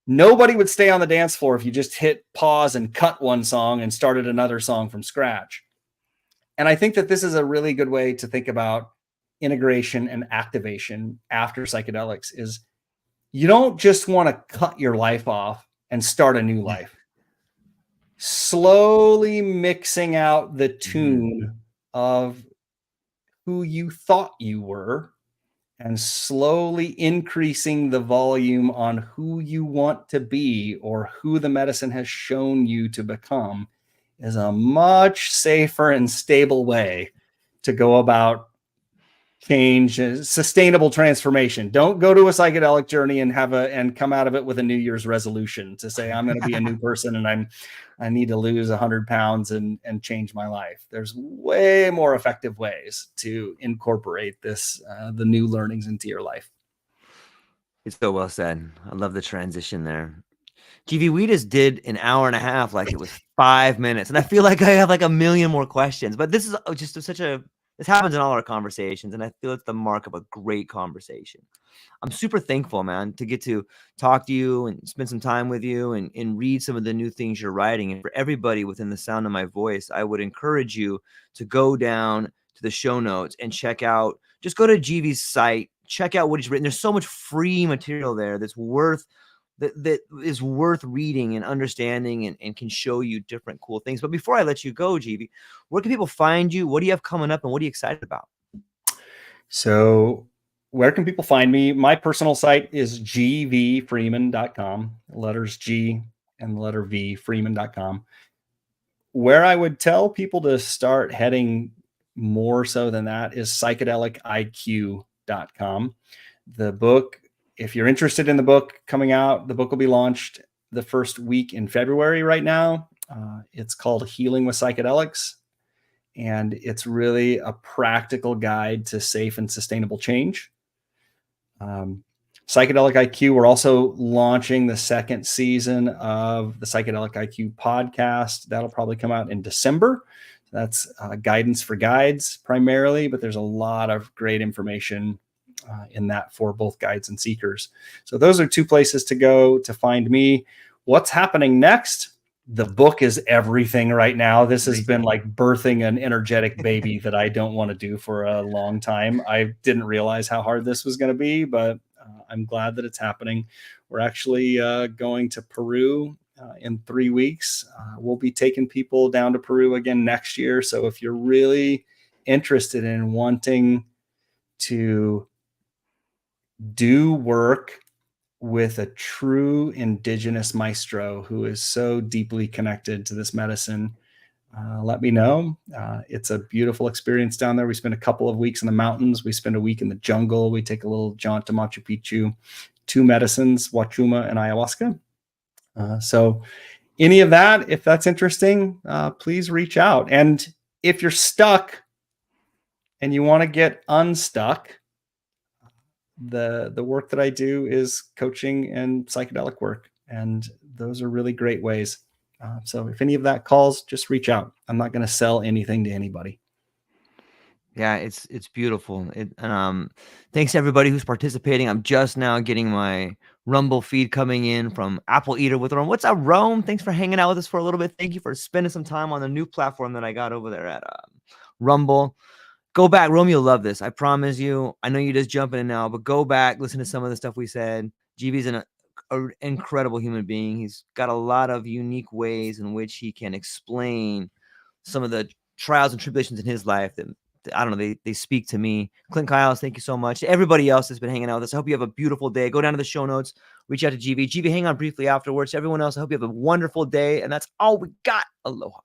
Speaker 2: Nobody would stay on the dance floor if you just hit pause and cut one song and started another song from scratch. And I think that this is a really good way to think about integration and activation after psychedelics is you don't just want to cut your life off and start a new life. Slowly mixing out the tune of who you thought you were and slowly increasing the volume on who you want to be or who the medicine has shown you to become is a much safer and stable way to go about change, sustainable transformation. Don't go to a psychedelic journey and come out of it with a New Year's resolution to say, I'm going to be a new person and I need to lose 100 pounds and change my life. There's way more effective ways to incorporate this, the new learnings into your life.
Speaker 1: It's so well said. I love the transition there. Gv, we just did an hour and a half like it was 5 minutes. And I feel like I have like a million more questions. But this is just this happens in all our conversations. And I feel it's the mark of a great conversation. I'm super thankful, man, to get to talk to you and spend some time with you and read some of the new things you're writing. And for everybody within the sound of my voice, I would encourage you to go down to the show notes and just go to Gv's site, check out what he's written. There's so much free material there that is worth reading and understanding and can show you different cool things. But before I let you go, Gv, where can people find you? What do you have coming up and what are you excited about?
Speaker 2: So where can people find me? My personal site is gvfreeman.com, letters G and the letter V, freeman.com. Where I would tell people to start heading more so than that is psychedelic.iq.com. The book, if you're interested in the book coming out, the book will be launched the first week in February right now. It's called Healing with Psychedelics. And it's really a practical guide to safe and sustainable change. Psychedelic IQ, we're also launching the second season of the Psychedelic IQ podcast. That'll probably come out in December. That's guidance for guides primarily, but there's a lot of great information in that for both guides and seekers. So those are two places to go to find me. What's happening next? The book is everything right now. This has been like birthing an energetic baby that I don't want to do for a long time. I didn't realize how hard this was going to be, but I'm glad that it's happening. We're actually going to Peru in 3 weeks. We'll be taking people down to Peru again next year. So if you're really interested in wanting to do work with a true indigenous maestro who is so deeply connected to this medicine, let me know. It's a beautiful experience down there. We spend a couple of weeks in the mountains. We spend a week in the jungle. We take a little jaunt to Machu Picchu, 2 medicines, Wachuma and ayahuasca. So any of that, if that's interesting, please reach out. And if you're stuck and you want to get unstuck, the work that I do is coaching and psychedelic work. And those are really great ways. So if any of that calls, just reach out. I'm not going to sell anything to anybody.
Speaker 1: Yeah, it's beautiful. Thanks to everybody who's participating. I'm just now getting my Rumble feed coming in from Apple Eater with Rome. What's up, Rome? Thanks for hanging out with us for a little bit. Thank you for spending some time on the new platform that I got over there at Rumble. Go back, Rome. You'll love this. I promise you. I know you're just jumping in now, but go back, listen to some of the stuff we said. GV's an incredible human being. He's got a lot of unique ways in which he can explain some of the trials and tribulations in his life that I don't know, they speak to me. Clint Kyles, thank you so much. To everybody else that's been hanging out with us, I hope you have a beautiful day. Go down to the show notes, reach out to GV. GV, hang on briefly afterwards. To everyone else, I hope you have a wonderful day. And that's all we got. Aloha.